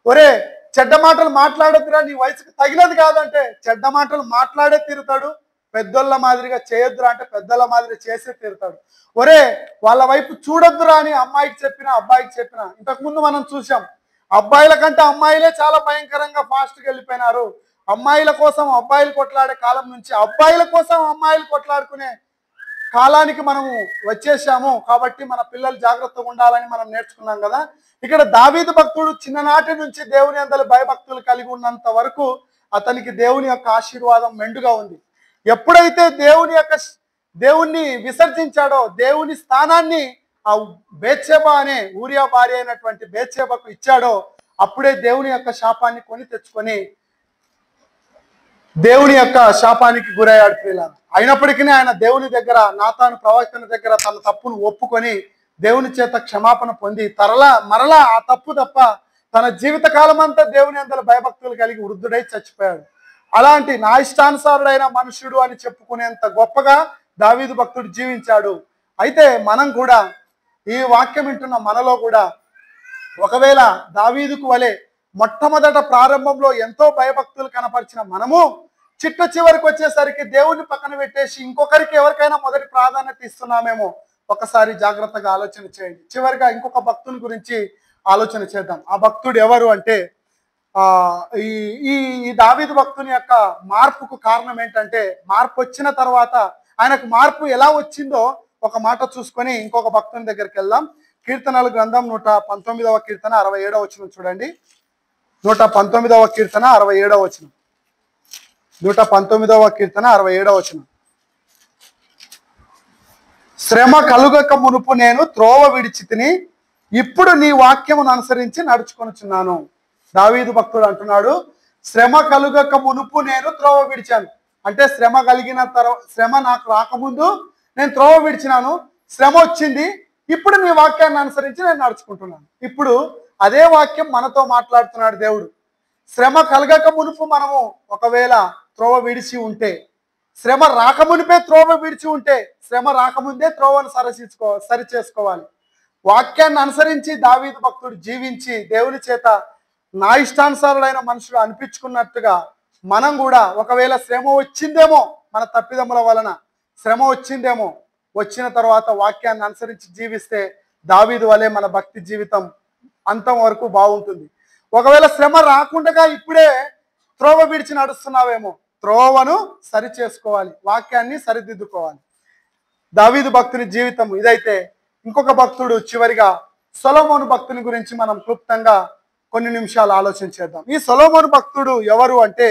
ఒరే చెడ్డ మాటలు మాట్లాడొద్దురా, నీ వయసుకు తగినది కాదంటే చెడ్డ మాటలు మాట్లాడే తీరుతాడు. పెద్దోళ్ళ మాదిరిగా చేయొద్దురా అంటే పెద్దోళ్ళ మాదిరి చేసే తీరుతాడు. ఒరే వాళ్ళ వైపు చూడొద్దురా అని అమ్మాయికి చెప్పినా అబ్బాయికి చెప్పినా, ఇంతకుముందు మనం చూసాం, అబ్బాయిల కంటే అమ్మాయిలే చాలా భయంకరంగా ఫాస్ట్గా వెళ్ళిపోయినారు. అమ్మాయిల కోసం అబ్బాయిలు కొట్లాడే కాలం నుంచి అబ్బాయిల కోసం అమ్మాయిలు కొట్లాడుకునే కాలానికి మనము వచ్చేసాము. కాబట్టి మన పిల్లలు జాగ్రత్తగా ఉండాలని మనం నేర్చుకున్నాం కదా. ఇక్కడ దావీదు భక్తుడు చిన్ననాటి నుంచి దేవుని అందరి భయభక్తులు కలిగి ఉన్నంత వరకు అతనికి దేవుని యొక్క ఆశీర్వాదం మెండుగా ఉంది. ఎప్పుడైతే దేవుణ్ణి విసర్జించాడో, దేవుని స్థానాన్ని ఆ బేత్షెబ అనే ఊరియా భార్య అయినటువంటి బేత్షెబకు ఇచ్చాడో, అప్పుడే దేవుని యొక్క శాపాన్ని కొని తెచ్చుకొని దేవుని యొక్క శాపానికి గురయ్యాడు ప్రియులారా. అయినప్పటికీ ఆయన దేవుని దగ్గర, నాతాను ప్రవక్తన దగ్గర తన తప్పును ఒప్పుకొని దేవుని చేత క్షమాపణ పొంది మరలా ఆ తప్పు తప్ప తన జీవితకాలం అంతా దేవుని అందరి భయభక్తులు కలిగి వృద్ధుడై చచ్చిపోయాడు. అలాంటి నా ఇష్టానుసారుడైన మనుష్యుడు అని చెప్పుకునేంత గొప్పగా దావీదు భక్తుడు జీవించాడు. అయితే మనం కూడా ఈ వాక్యం వింటున్న మనలో కూడా ఒకవేళ దావీదుకు వలె మొట్టమొదట ప్రారంభంలో ఎంతో భయభక్తులు కనపరిచిన మనము చిట్ట చివరికి వచ్చేసరికి దేవుని పక్కన పెట్టేసి ఇంకొకరికి ఎవరికైనా మొదటి ప్రాధాన్యత ఇస్తున్నామేమో ఒకసారి జాగ్రత్తగా ఆలోచన చేయండి. చివరిగా ఇంకొక భక్తుని గురించి ఆలోచన చేద్దాం. ఆ భక్తుడు ఎవరు అంటే, ఈ దావీదు భక్తుని యొక్క మార్పుకు కారణం ఏంటంటే, మార్పు వచ్చిన తర్వాత ఆయనకు మార్పు ఎలా వచ్చిందో ఒక మాట చూసుకొని ఇంకొక భక్తుని దగ్గరికి వెళ్దాం. కీర్తనల గ్రంథం 119వ కీర్తన 67వ వచనం చూడండి. 119వ కీర్తన 67వ వచనం. 119వ కీర్తన 67వ వచనం. శ్రమ కలుగక మునుపు నేను త్రోవ విడిచితిని, ఇప్పుడు నీ వాక్యమును అనుసరించి నడుచుకొనుచున్నాను. దావీదు భక్తుడు అంటున్నాడు, శ్రమ కలుగక మునుపు నేను త్రోవ విడిచాను. అంటే శ్రమ నాకు రాకముందు నేను త్రోవ విడిచినాను, శ్రమ వచ్చింది, ఇప్పుడు నీ వాక్యాన్ని అనుసరించి నేను నడుచుకుంటున్నాను. ఇప్పుడు అదే వాక్యం మనతో మాట్లాడుతున్నాడు దేవుడు. శ్రమ కలగక మునుపు మనము ఒకవేళ త్రోవ విడిచి ఉంటే, శ్రమ రాకమునిపే త్రోవ విడిచి ఉంటే, శ్రమ రాకముందే త్రోవను సరి చేసుకోవాలి. వాక్యాన్ని అనుసరించి దావీదు భక్తుడు జీవించి దేవుని చేత నా ఇష్టానుసారులైన మనుషులు అనిపించుకున్నట్టుగా మనం కూడా ఒకవేళ శ్రమ వచ్చిందేమో, మన తప్పిదముల వలన శ్రమ వచ్చిందేమో, వచ్చిన తర్వాత వాక్యాన్ని అనుసరించి జీవిస్తే దావీదు వలె మన భక్తి జీవితం అంతం వరకు బాగుంటుంది. ఒకవేళ శ్రమ రాకుండా ఇప్పుడే త్రోవ విడిచి నడుస్తున్నావేమో, త్రోవను సరి చేసుకోవాలి, వాక్యాన్ని సరిదిద్దుకోవాలి. దావీదు భక్తుని జీవితం ఇదైతే, ఇంకొక భక్తుడు చివరిగా సొలొమోను భక్తుని గురించి మనం క్లుప్తంగా కొన్ని నిమిషాలు ఆలోచించేద్దాం. ఈ సొలొమోను భక్తుడు ఎవరు అంటే,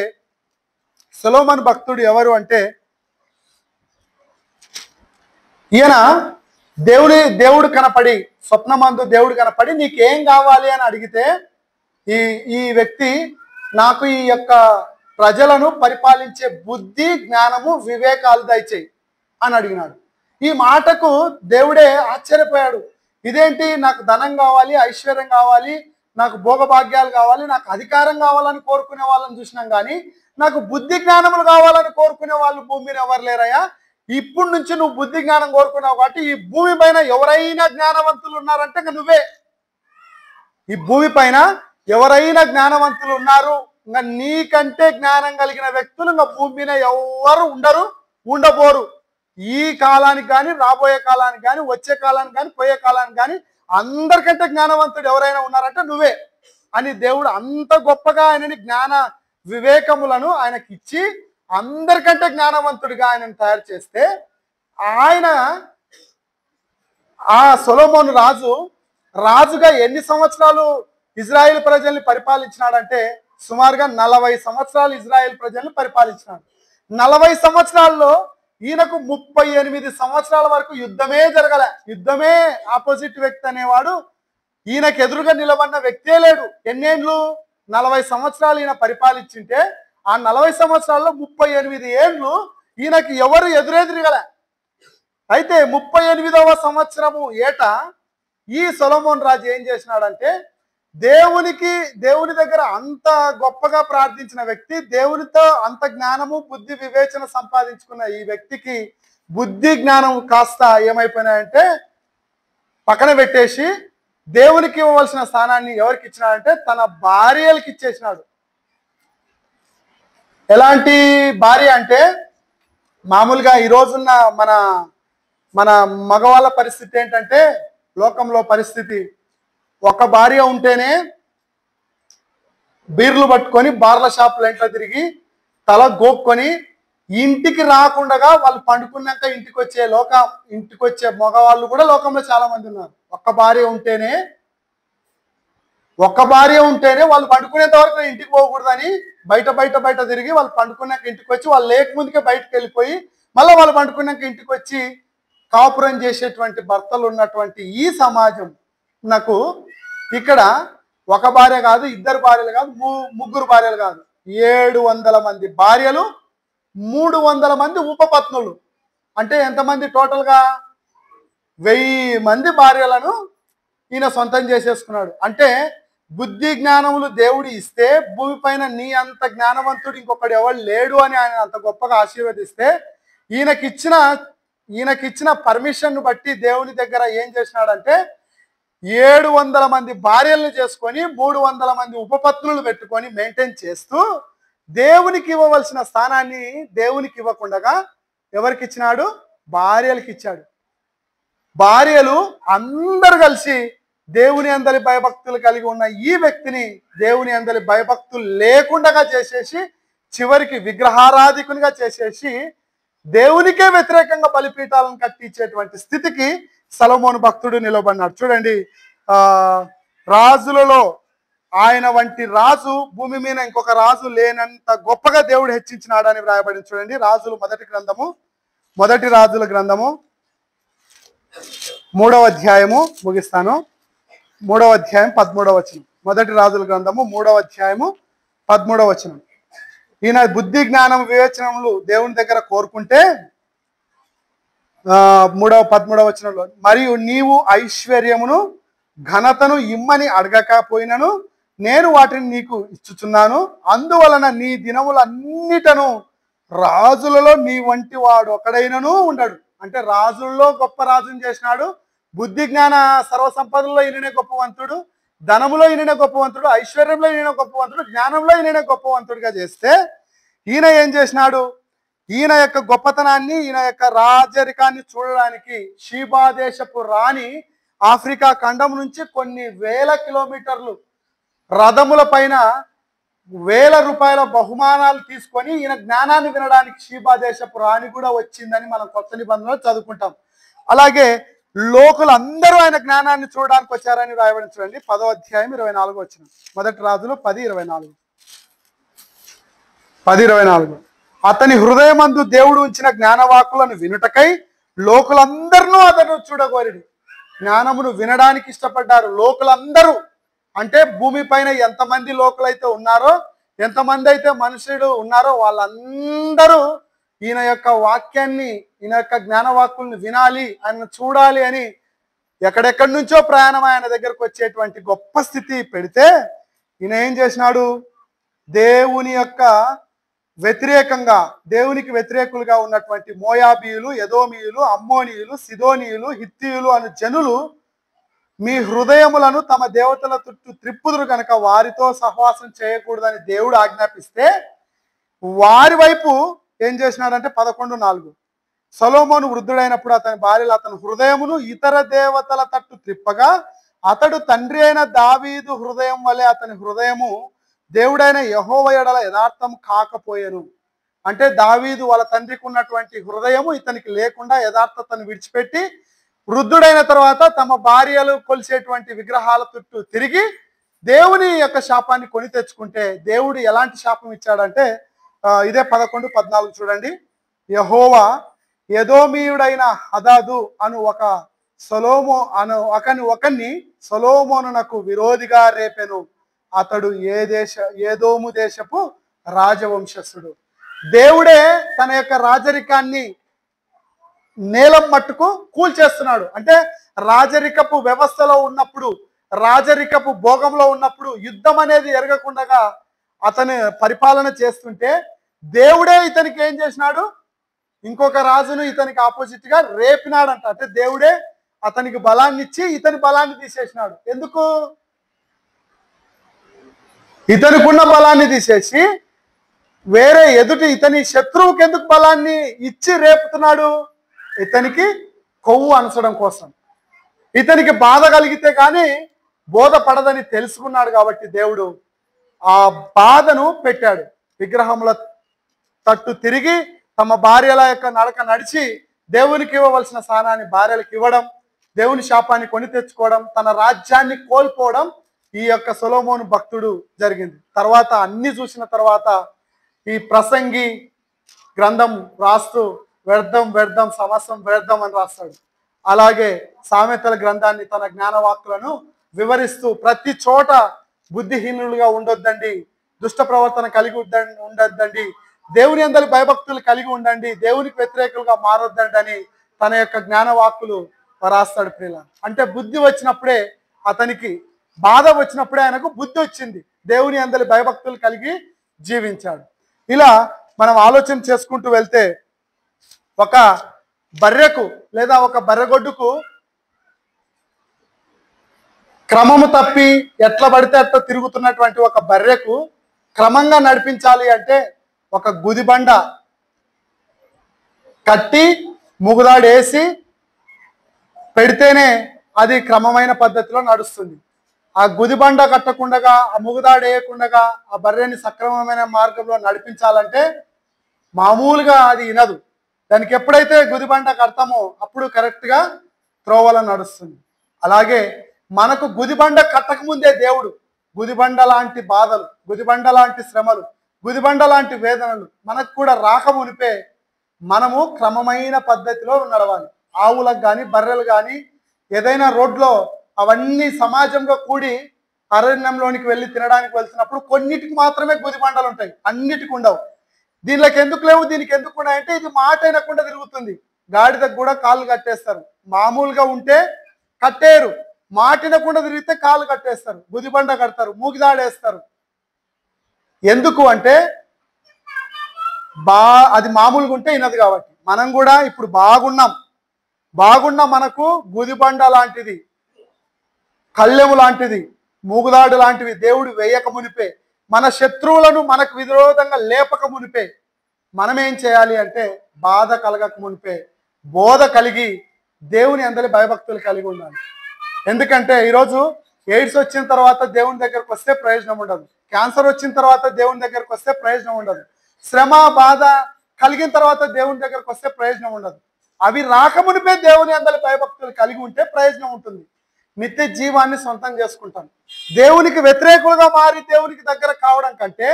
ఈయన దేవుడు కనపడి, స్వప్నమందు దేవుడు కనపడి నీకేం కావాలి అని అడిగితే, ఈ వ్యక్తి నాకు ఈ యొక్క ప్రజలను పరిపాలించే బుద్ధి, జ్ఞానము, వివేకాలు దయచేయి అని అడిగినాడు. ఈ మాటకు దేవుడే ఆశ్చర్యపోయాడు. ఇదేంటి, నాకు ధనం కావాలి, ఐశ్వర్యం కావాలి, నాకు భోగభాగ్యాలు కావాలి, నాకు అధికారం కావాలని కోరుకునే వాళ్ళని చూసినాం, కానీ నాకు బుద్ధి జ్ఞానములు కావాలని కోరుకునే వాళ్ళు భూమి మీద ఎవరు లేరయ్యా. ఇప్పుడు నుంచి నువ్వు బుద్ధి జ్ఞానం కోరుకున్నావు కాబట్టి ఈ భూమి పైన ఎవరైనా జ్ఞానవంతులు ఉన్నారంటే ఇంకా నువ్వే. ఈ భూమి పైన ఎవరైనా జ్ఞానవంతులు ఉన్నారు, ఇంకా నీకంటే జ్ఞానం కలిగిన వ్యక్తులు ఇంకా భూమి మీద ఎవరు ఉండబోరు. ఈ కాలానికి కానీ, రాబోయే కాలానికి కానీ, వచ్చే కాలానికి కానీ, పోయే కాలానికి కానీ అందరికంటే జ్ఞానవంతుడు ఎవరైనా ఉన్నారంటే నువ్వే అని దేవుడు అంత గొప్పగా ఆయనని జ్ఞాన వివేకములను ఆయనకి ఇచ్చి అందరికంటే జ్ఞానవంతుడిగా ఆయనను తయారు చేస్తే, ఆయన ఆ సొలొమోను రాజుగా ఎన్ని సంవత్సరాలు ఇజ్రాయెల్ ప్రజల్ని పరిపాలించినాడంటే సుమారుగా 40 సంవత్సరాలు ఇజ్రాయెల్ ప్రజల్ని పరిపాలించినాడు. 40 సంవత్సరాల్లో ఈయనకు 38 సంవత్సరాల వరకు యుద్ధమే ఆపోజిట్ వ్యక్తి అనేవాడు ఈయనకు ఎదురుగా నిలబడిన వ్యక్తే లేడు. ఎన్నేండ్లు? 40 సంవత్సరాలు ఈయన పరిపాలించింటే ఆ 40 సంవత్సరాల్లో 38 ఏండ్లు ఈయనకి ఎవరు ఎదురెదిరగల. అయితే 38వ సంవత్సరము ఏట ఈ సొలొమోను రాజు ఏం చేసినాడంటే, దేవుని దగ్గర అంత గొప్పగా ప్రార్థించిన వ్యక్తి, దేవునితో అంత జ్ఞానము, బుద్ధి, వివేచన సంపాదించుకున్న ఈ వ్యక్తికి బుద్ధి జ్ఞానం కాస్త ఏమైపోయినాయంటే పక్కన పెట్టేసి దేవునికి ఇవ్వవలసిన స్థానాన్ని ఎవరికి ఇచ్చినాడంటే తన భార్యలకి ఇచ్చేసినాడు. ఎలాంటి భార్య అంటే, మామూలుగా ఈ రోజున్న మన మగవాళ్ళ పరిస్థితి ఏంటంటే, లోకంలో పరిస్థితి ఒక భార్య ఉంటేనే బీర్లు పట్టుకొని బార్ల షాపులు ఇంట్లో తిరిగి తల గోక్కొని ఇంటికి రాకుండా వాళ్ళు పండుకున్నాక ఇంటికి వచ్చే మగవాళ్ళు కూడా లోకంలో చాలా మంది ఉన్నారు. ఒక్క భార్య ఉంటేనే వాళ్ళు పండుకునేంత వరకు ఇంటికి పోకూడదని బయట తిరిగి వాళ్ళు పండుకున్నాక ఇంటికి వచ్చి, వాళ్ళు లేకముందుకే బయటకు వెళ్ళిపోయి మళ్ళీ వాళ్ళు పండుకున్నాక ఇంటికి వచ్చి కాపురం చేసేటువంటి భర్తలు ఉన్నటువంటి ఈ సమాజం నాకు ఇక్కడ ఒక భార్య కాదు, 2 భార్యలు కాదు, 3 భార్యలు కాదు, 700 మంది భార్యలు, 300 మంది ఉపపత్నులు. అంటే ఎంతమంది టోటల్గా? 1000 మంది భార్యలను ఈయన సొంతం చేసేసుకున్నాడు. అంటే బుద్ధి జ్ఞానములు దేవుడు ఇస్తే భూమి పైన నీ అంత జ్ఞానవంతుడు ఇంకొకడు ఎవరు లేడు అని ఆయన అంత గొప్పగా ఆశీర్వదిస్తే, ఈయనకిచ్చిన పర్మిషన్ బట్టి దేవుని దగ్గర ఏం చేసినాడంటే 700 మంది భార్యలను చేసుకొని 300 మంది ఉపపత్నులు పెట్టుకొని మెయింటైన్ చేస్తూ దేవునికి ఇవ్వవలసిన స్థానాన్ని దేవునికి ఇవ్వకుండా ఎవరికి ఇచ్చినాడు? భార్యలకు ఇచ్చాడు. భార్యలు అందరు కలిసి దేవుని అందరి భయభక్తులు కలిగి ఉన్న ఈ వ్యక్తిని దేవుని అందరి భయభక్తులు లేకుండా చేసేసి, చివరికి విగ్రహారాధికునిగా చేసేసి దేవునికే వ్యతిరేకంగా బలిపీఠాలను కట్టించేటువంటి స్థితికి సొలొమోను భక్తుడు నిలబడినాడు. చూడండి, రాజులలో ఆయన వంటి రాజు భూమి మీద ఇంకొక రాజు లేనంత గొప్పగా దేవుడు హెచ్చించినాడు అని వ్రాయబడింది. చూడండి, మొదటి రాజుల గ్రంథము 3వ అధ్యాయము, ముగిస్తాను. 3వ అధ్యాయం 13వ వచనం. మొదటి రాజుల గ్రంథము 3వ అధ్యాయము 13వ వచనం. ఈయన బుద్ధి జ్ఞానం వివేచనములు దేవుని దగ్గర కోరుకుంటే 13వ వచనంలో, మరియు నీవు ఐశ్వర్యమును ఘనతను ఇమ్మని అడగకపోయినను నేను వాటిని నీకు ఇచ్చుచున్నాను. అందువలన నీ దినములన్నిటను రాజులలో నీ వంటి వాడు ఒకడైనను ఉండడు. అంటే రాజుల్లో గొప్ప రాజుని చేసినాడు. బుద్ధి జ్ఞాన సర్వసంపదల్లో ఈయననే గొప్పవంతుడు, ధనములో ఈయననే గొప్పవంతుడు, ఐశ్వర్యంలో ఈయన గొప్పవంతుడు, జ్ఞానంలో ఈయననే గొప్పవంతుడిగా చేస్తే ఈయన ఏం చేసినాడు? ఈయన యొక్క గొప్పతనాన్ని, ఈయన యొక్క రాజరికాన్ని చూడడానికి షీబా దేశపు రాణి ఆఫ్రికా ఖండం నుంచి కొన్ని వేల కిలోమీటర్లు రథముల పైన వేల రూపాయల బహుమానాలు తీసుకొని ఈయన జ్ఞానాన్ని వినడానికి షీబా దేశపు రాణి కూడా వచ్చిందని మనం కొత్త నిబంధనలో చదువుకుంటాం. అలాగే లోకులందరూ ఆయన జ్ఞానాన్ని చూడడానికి వచ్చారని రాయబడి చూడండి. 10వ అధ్యాయం 24 వచ్చిన మొదటి రాజులు 10:24. అతని హృదయమందు దేవుడు ఉంచిన జ్ఞానవాకులను వినుటకై లోకులందరూ అతను చూడగోరిడి. జ్ఞానమును వినడానికి ఇష్టపడ్డారు లోకులందరూ. అంటే భూమి పైన ఎంతమంది లోకులైతే ఉన్నారో, ఎంతమంది అయితే మనుషులు ఉన్నారో వాళ్ళందరూ ఈయన యొక్క వాక్యాన్ని, ఈయన యొక్క జ్ఞానవాక్కుల్ని వినాలి, ఆయన చూడాలి అని ఎక్కడెక్కడి నుంచో ప్రయాణం ఆయన దగ్గరకు వచ్చేటువంటి గొప్ప స్థితి పెడితే ఈయన ఏం చేసినాడు? దేవుని యొక్క వ్యతిరేకంగా, దేవునికి వ్యతిరేకులుగా ఉన్నటువంటి మోయాబీయులు, ఎదోమీయులు, అమ్మోనీయులు, సిదోనీయులు, హిత్తీయులు అను జనులు మీ హృదయములను తమ దేవతల చుట్టూ త్రిప్పుదురు కనుక వారితో సహవాసం చేయకూడదని దేవుడు ఆజ్ఞాపిస్తే వారి వైపు ఏం చేసినాడంటే 11:4 సొలొమోను వృద్ధుడైనప్పుడు అతని భార్యలు అతని హృదయమును ఇతర దేవతల తట్టు త్రిప్పగా అతడు తండ్రి అయిన దావీదు హృదయం వలె అతని హృదయము దేవుడైన యెహోవా యెడల యథార్థం కాకపోయెను. అంటే దావీదు వాళ్ళ తండ్రికి ఉన్నటువంటి హృదయము ఇతనికి లేకుండా యథార్థతను విడిచిపెట్టి వృద్ధుడైన తర్వాత తమ భార్యలు కొలిసేటువంటి విగ్రహాల చుట్టూ తిరిగి దేవుని యొక్క శాపాన్ని కొని తెచ్చుకుంటే దేవుడు ఎలాంటి శాపం ఇచ్చాడంటే ఇదే 11:14 చూడండి. యెహోవా ఎదోమీయుడైన హదాదు అను ఒకని సొలొమోనునకు విరోధిగా రేపెను. అతడు ఏదోము దేశపు రాజవంశస్థుడు. దేవుడే తన యొక్క రాజరికాన్ని నేలం మట్టుకు కూల్చేస్తున్నాడు. అంటే రాజరికపు వ్యవస్థలో ఉన్నప్పుడు, రాజరికపు భోగంలో ఉన్నప్పుడు యుద్ధం అనేది ఎరగకుండా అతను పరిపాలన చేస్తుంటే దేవుడే ఇతనికి ఏం చేసినాడు? ఇంకొక రాజును ఇతనికి ఆపోజిట్ గా రేపినాడంట. అంటే దేవుడే అతనికి బలాన్ని ఇచ్చి ఇతని బలాన్ని తీసేసినాడు. ఎందుకు? ఇతనికున్న బలాన్ని తీసేసి వేరే ఇతని శత్రువుకి ఎందుకు బలాన్ని ఇచ్చి రేపుతున్నాడు? ఇతనికి కొవ్వు అనసడం కోసం. ఇతనికి బాధ కలిగితే కానీ బోధపడదని తెలుసుకున్నాడు కాబట్టి దేవుడు ఆ బాధను పెట్టాడు. విగ్రహముల తట్టు తిరిగి తమ భార్యల యొక్క నడక నడిచి దేవునికి ఇవ్వవలసిన స్థానాన్ని భార్యలకు ఇవ్వడం, దేవుని శాపాన్ని కొని తెచ్చుకోవడం, తన రాజ్యాన్ని కోల్పోవడం ఈ యొక్క సొలొమోను భక్తుడు జరిగింది. తర్వాత అన్ని చూసిన తర్వాత ఈ ప్రసంగి గ్రంథం రాస్తూ వ్యర్థం వ్యర్థం సమస్తం వ్యర్థం అని రాస్తాడు. అలాగే సామెతల గ్రంథాన్ని తన జ్ఞానవాక్కులను వివరిస్తూ ప్రతి చోట బుద్ధిహీనులుగా ఉండొద్దండి, దుష్ట ప్రవర్తన కలిగి ఉండొద్దండి, దేవుని అందరి భయభక్తులు కలిగి ఉండండి, దేవునికి వ్యతిరేకులుగా మారొద్దండి అని తన యొక్క జ్ఞానవాక్కులు రాస్తాడు. ప్రియుల అంటే బుద్ధి వచ్చినప్పుడే, అతనికి బాధ వచ్చినప్పుడే ఆయనకు బుద్ధి వచ్చింది. దేవుని అందరి భయభక్తులు కలిగి జీవించాడు. ఇలా మనం ఆలోచన చేసుకుంటూ వెళ్తే ఒక బర్రెకు లేదా ఒక బర్రెగొడ్డుకు క్రమము తప్పి ఎట్లా పడితే అట్లా తిరుగుతున్నటువంటి ఒక బర్రెకు క్రమంగా నడిపించాలి అంటే ఒక గుదిబండ కట్టి ముగుదాడేసి పెడితేనే అది క్రమమైన పద్ధతిలో నడుస్తుంది. ఆ గుదిబండ కట్టకుండా, ఆ ముగుదాడేయకుండా ఆ బర్రెని సక్రమమైన మార్గంలో నడిపించాలంటే మామూలుగా అది వినదు. దానికి ఎప్పుడైతే గుదిబండ కడతామో అప్పుడు కరెక్ట్గా త్రోవలో నడుస్తుంది. అలాగే మనకు గుదిబండ కట్టకముందే దేవుడు గుదిబండ లాంటి బాధలు, గుదిబండ లాంటి శ్రమలు, గుదిబండ లాంటి వేదనలు మనకు కూడా రాకమునిపే మనము క్రమమైన పద్ధతిలో నడవాలి. ఆవులకు కానీ బర్రెలు కానీ ఏదైనా రోడ్లో అవన్నీ సమాజంగా కూడి అరణ్యంలోనికి వెళ్ళి తినడానికి వెళ్తున్నప్పుడు కొన్నిటికి మాత్రమే గుదిబండలు ఉంటాయి, అన్నిటికి ఉండవు. దీనిలోకి ఎందుకు లేవు, దీనికి ఎందుకు ఉన్నాయంటే ఇది మాట అయినకుండా తిరుగుతుంది. గాడిదకు కూడా కాళ్ళు కట్టేస్తారు. మామూలుగా ఉంటే కట్టేరు, మాటినకుండా తిరిగితే కాలు కట్టేస్తారు, గుదిబండ కడతారు, మూగిదాడేస్తారు. ఎందుకు అంటే అది మామూలుగా ఉంటే వినదు కాబట్టి. మనం కూడా ఇప్పుడు బాగున్నాం మనకు గుదిబండ లాంటిది, కళ్ళెము లాంటిది, మూగుదాడు లాంటివి దేవుడు వేయక మునిపే, మన శత్రువులను మనకు విరోధంగా లేపక మునిపే మనం ఏం చేయాలి అంటే బాధ కలగక మునిపే బోధ కలిగి దేవుని అందరి భయభక్తులు కలిగి ఉండాలి. ఎందుకంటే ఈరోజు ఎయిడ్స్ వచ్చిన తర్వాత దేవుని దగ్గరకు వస్తే ప్రయోజనం ఉండదు, క్యాన్సర్ వచ్చిన తర్వాత దేవుని దగ్గరకు వస్తే ప్రయోజనం ఉండదు, శ్రమ బాధ కలిగిన తర్వాత దేవుని దగ్గరకు వస్తే ప్రయోజనం ఉండదు. అవి రాకమునిపే దేవుని అందరి భయభక్తులు కలిగి ఉంటే ప్రయోజనం ఉంటుంది. నిత్య జీవాన్ని సొంతం చేసుకుంటాం. దేవునికి వ్యతిరేకులుగా మారి దేవునికి దగ్గర కావడం కంటే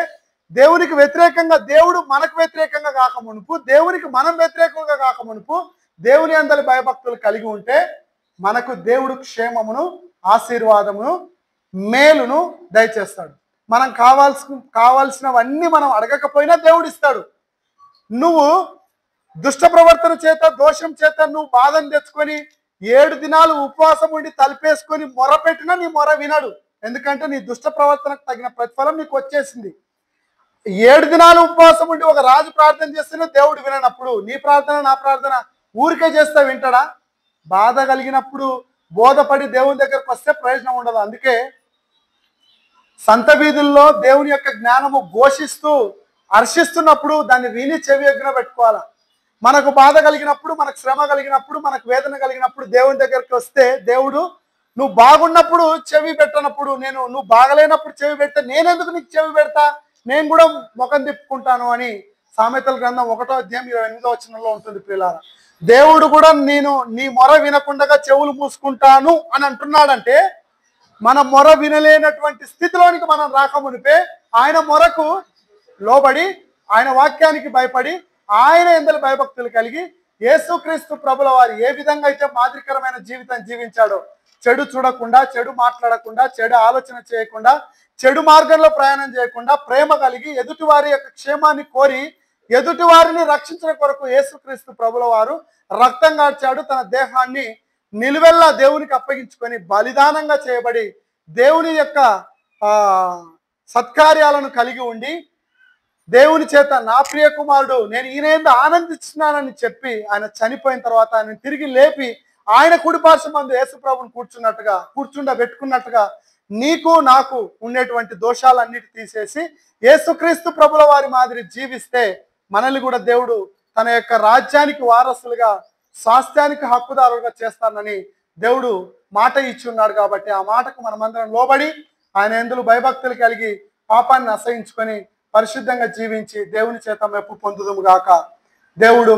దేవునికి వ్యతిరేకంగా దేవుడు మనకు వ్యతిరేకంగా కాక మునుపు, దేవునికి మనం వ్యతిరేకంగా కాక మునుపు దేవుని అందరి భయభక్తులు కలిగి ఉంటే మనకు దేవుడు క్షేమమును, ఆశీర్వాదమును, మేలును దయచేస్తాడు. మనం కావాల్సినవన్నీ మనం అడగకపోయినా దేవుడు ఇస్తాడు. నువ్వు దుష్ట ప్రవర్తన చేత, దోషం చేత నువ్వు బాధను తెచ్చుకొని 7 దినాలు ఉపవాసం ఉండి తలిపేసుకొని మొర పెట్టినా నీ మొర వినడు. ఎందుకంటే నీ దుష్ట ప్రవర్తనకు తగిన ప్రతిఫలం నీకు వచ్చేసింది. 7 దినాలు ఉపవాసం ఉండి ఒక రాజు ప్రార్థన చేస్తేనే దేవుడు విననప్పుడు నీ ప్రార్థన, నా ప్రార్థన ఊరికే చేస్తే వింటాడా? బాధ కలిగినప్పుడు బోధపడి దేవుని దగ్గరకు వస్తే ప్రయోజనం ఉండదు. అందుకే సంత వీధుల్లో దేవుని యొక్క జ్ఞానము ఘోషిస్తూ హర్షిస్తున్నప్పుడు దాన్ని విని చెవి ఎగ్గున పెట్టుకోవాలా. మనకు బాధ కలిగినప్పుడు, మనకు శ్రమ కలిగినప్పుడు, మనకు వేదన కలిగినప్పుడు దేవుని దగ్గరికి వస్తే దేవుడు నువ్వు బాగున్నప్పుడు చెవి పెట్టనప్పుడు, నువ్వు బాగలేనప్పుడు చెవి పెడితే నేనెందుకు నీకు చెవి పెడతా, నేను కూడా ముఖం తిప్పుకుంటాను అని సామెతల గ్రంథం 1వ అధ్యాయం 28వ వచనంలో ఉంటుంది. ప్రియులారా, దేవుడు కూడా నేను నీ మొర వినకుండా చెవులు మూసుకుంటాను అని అంటున్నాడంటే మన మొర వినలేనటువంటి స్థితిలోనికి మనం రాకమునిపే ఆయన మొరకు లోబడి, ఆయన వాక్యానికి భయపడి, ఆయన ఎందరి భయభక్తులు కలిగి యేసుక్రీస్తు ప్రభుల వారు ఏ విధంగా అయితే మాదిరికరమైన జీవితం జీవించాడో, చెడు చూడకుండా, చెడు మాట్లాడకుండా, చెడు ఆలోచన చేయకుండా, చెడు మార్గంలో ప్రయాణం చేయకుండా, ప్రేమ కలిగి ఎదుటి వారి యొక్క క్షేమాన్ని కోరి ఎదుటి వారిని రక్షించడం కొరకు యేసుక్రీస్తు ప్రభుల వారు రక్తం కార్చాడు. తన దేహాన్ని నిలువెల్లా దేవునికి అప్పగించుకొని బలిదానంగా చేయబడి దేవుని యొక్క సత్కార్యాలను కలిగి ఉండి దేవుని చేత నా ప్రియ కుమారుడు నేను ఈయన ఆనందిస్తున్నానని చెప్పి ఆయన చనిపోయిన తర్వాత ఆయన తిరిగి లేపి ఆయన కుడిపార్శ్వమందు యేసు ప్రభువును కూర్చుండబెట్టుకున్నట్టుగా నీకు నాకు ఉండేటువంటి దోషాలన్నిటి తీసేసి యేసుక్రీస్తు ప్రభుల వారి మాదిరి జీవిస్తే మనల్ని కూడా దేవుడు తన యొక్క రాజ్యానికి వారసులుగా, స్వాస్థ్యానికి హక్కుదారులుగా చేస్తానని దేవుడు మాట ఇచ్చి ఉన్నాడు. కాబట్టి ఆ మాటకు మనమందరం లోబడి ఆయన యందు భయభక్తులు కలిగి పాపాన్ని అసహించుకొని పరిశుద్ధంగా జీవించి దేవుని చేత మెప్పు పొందుదుము గాక. దేవుడు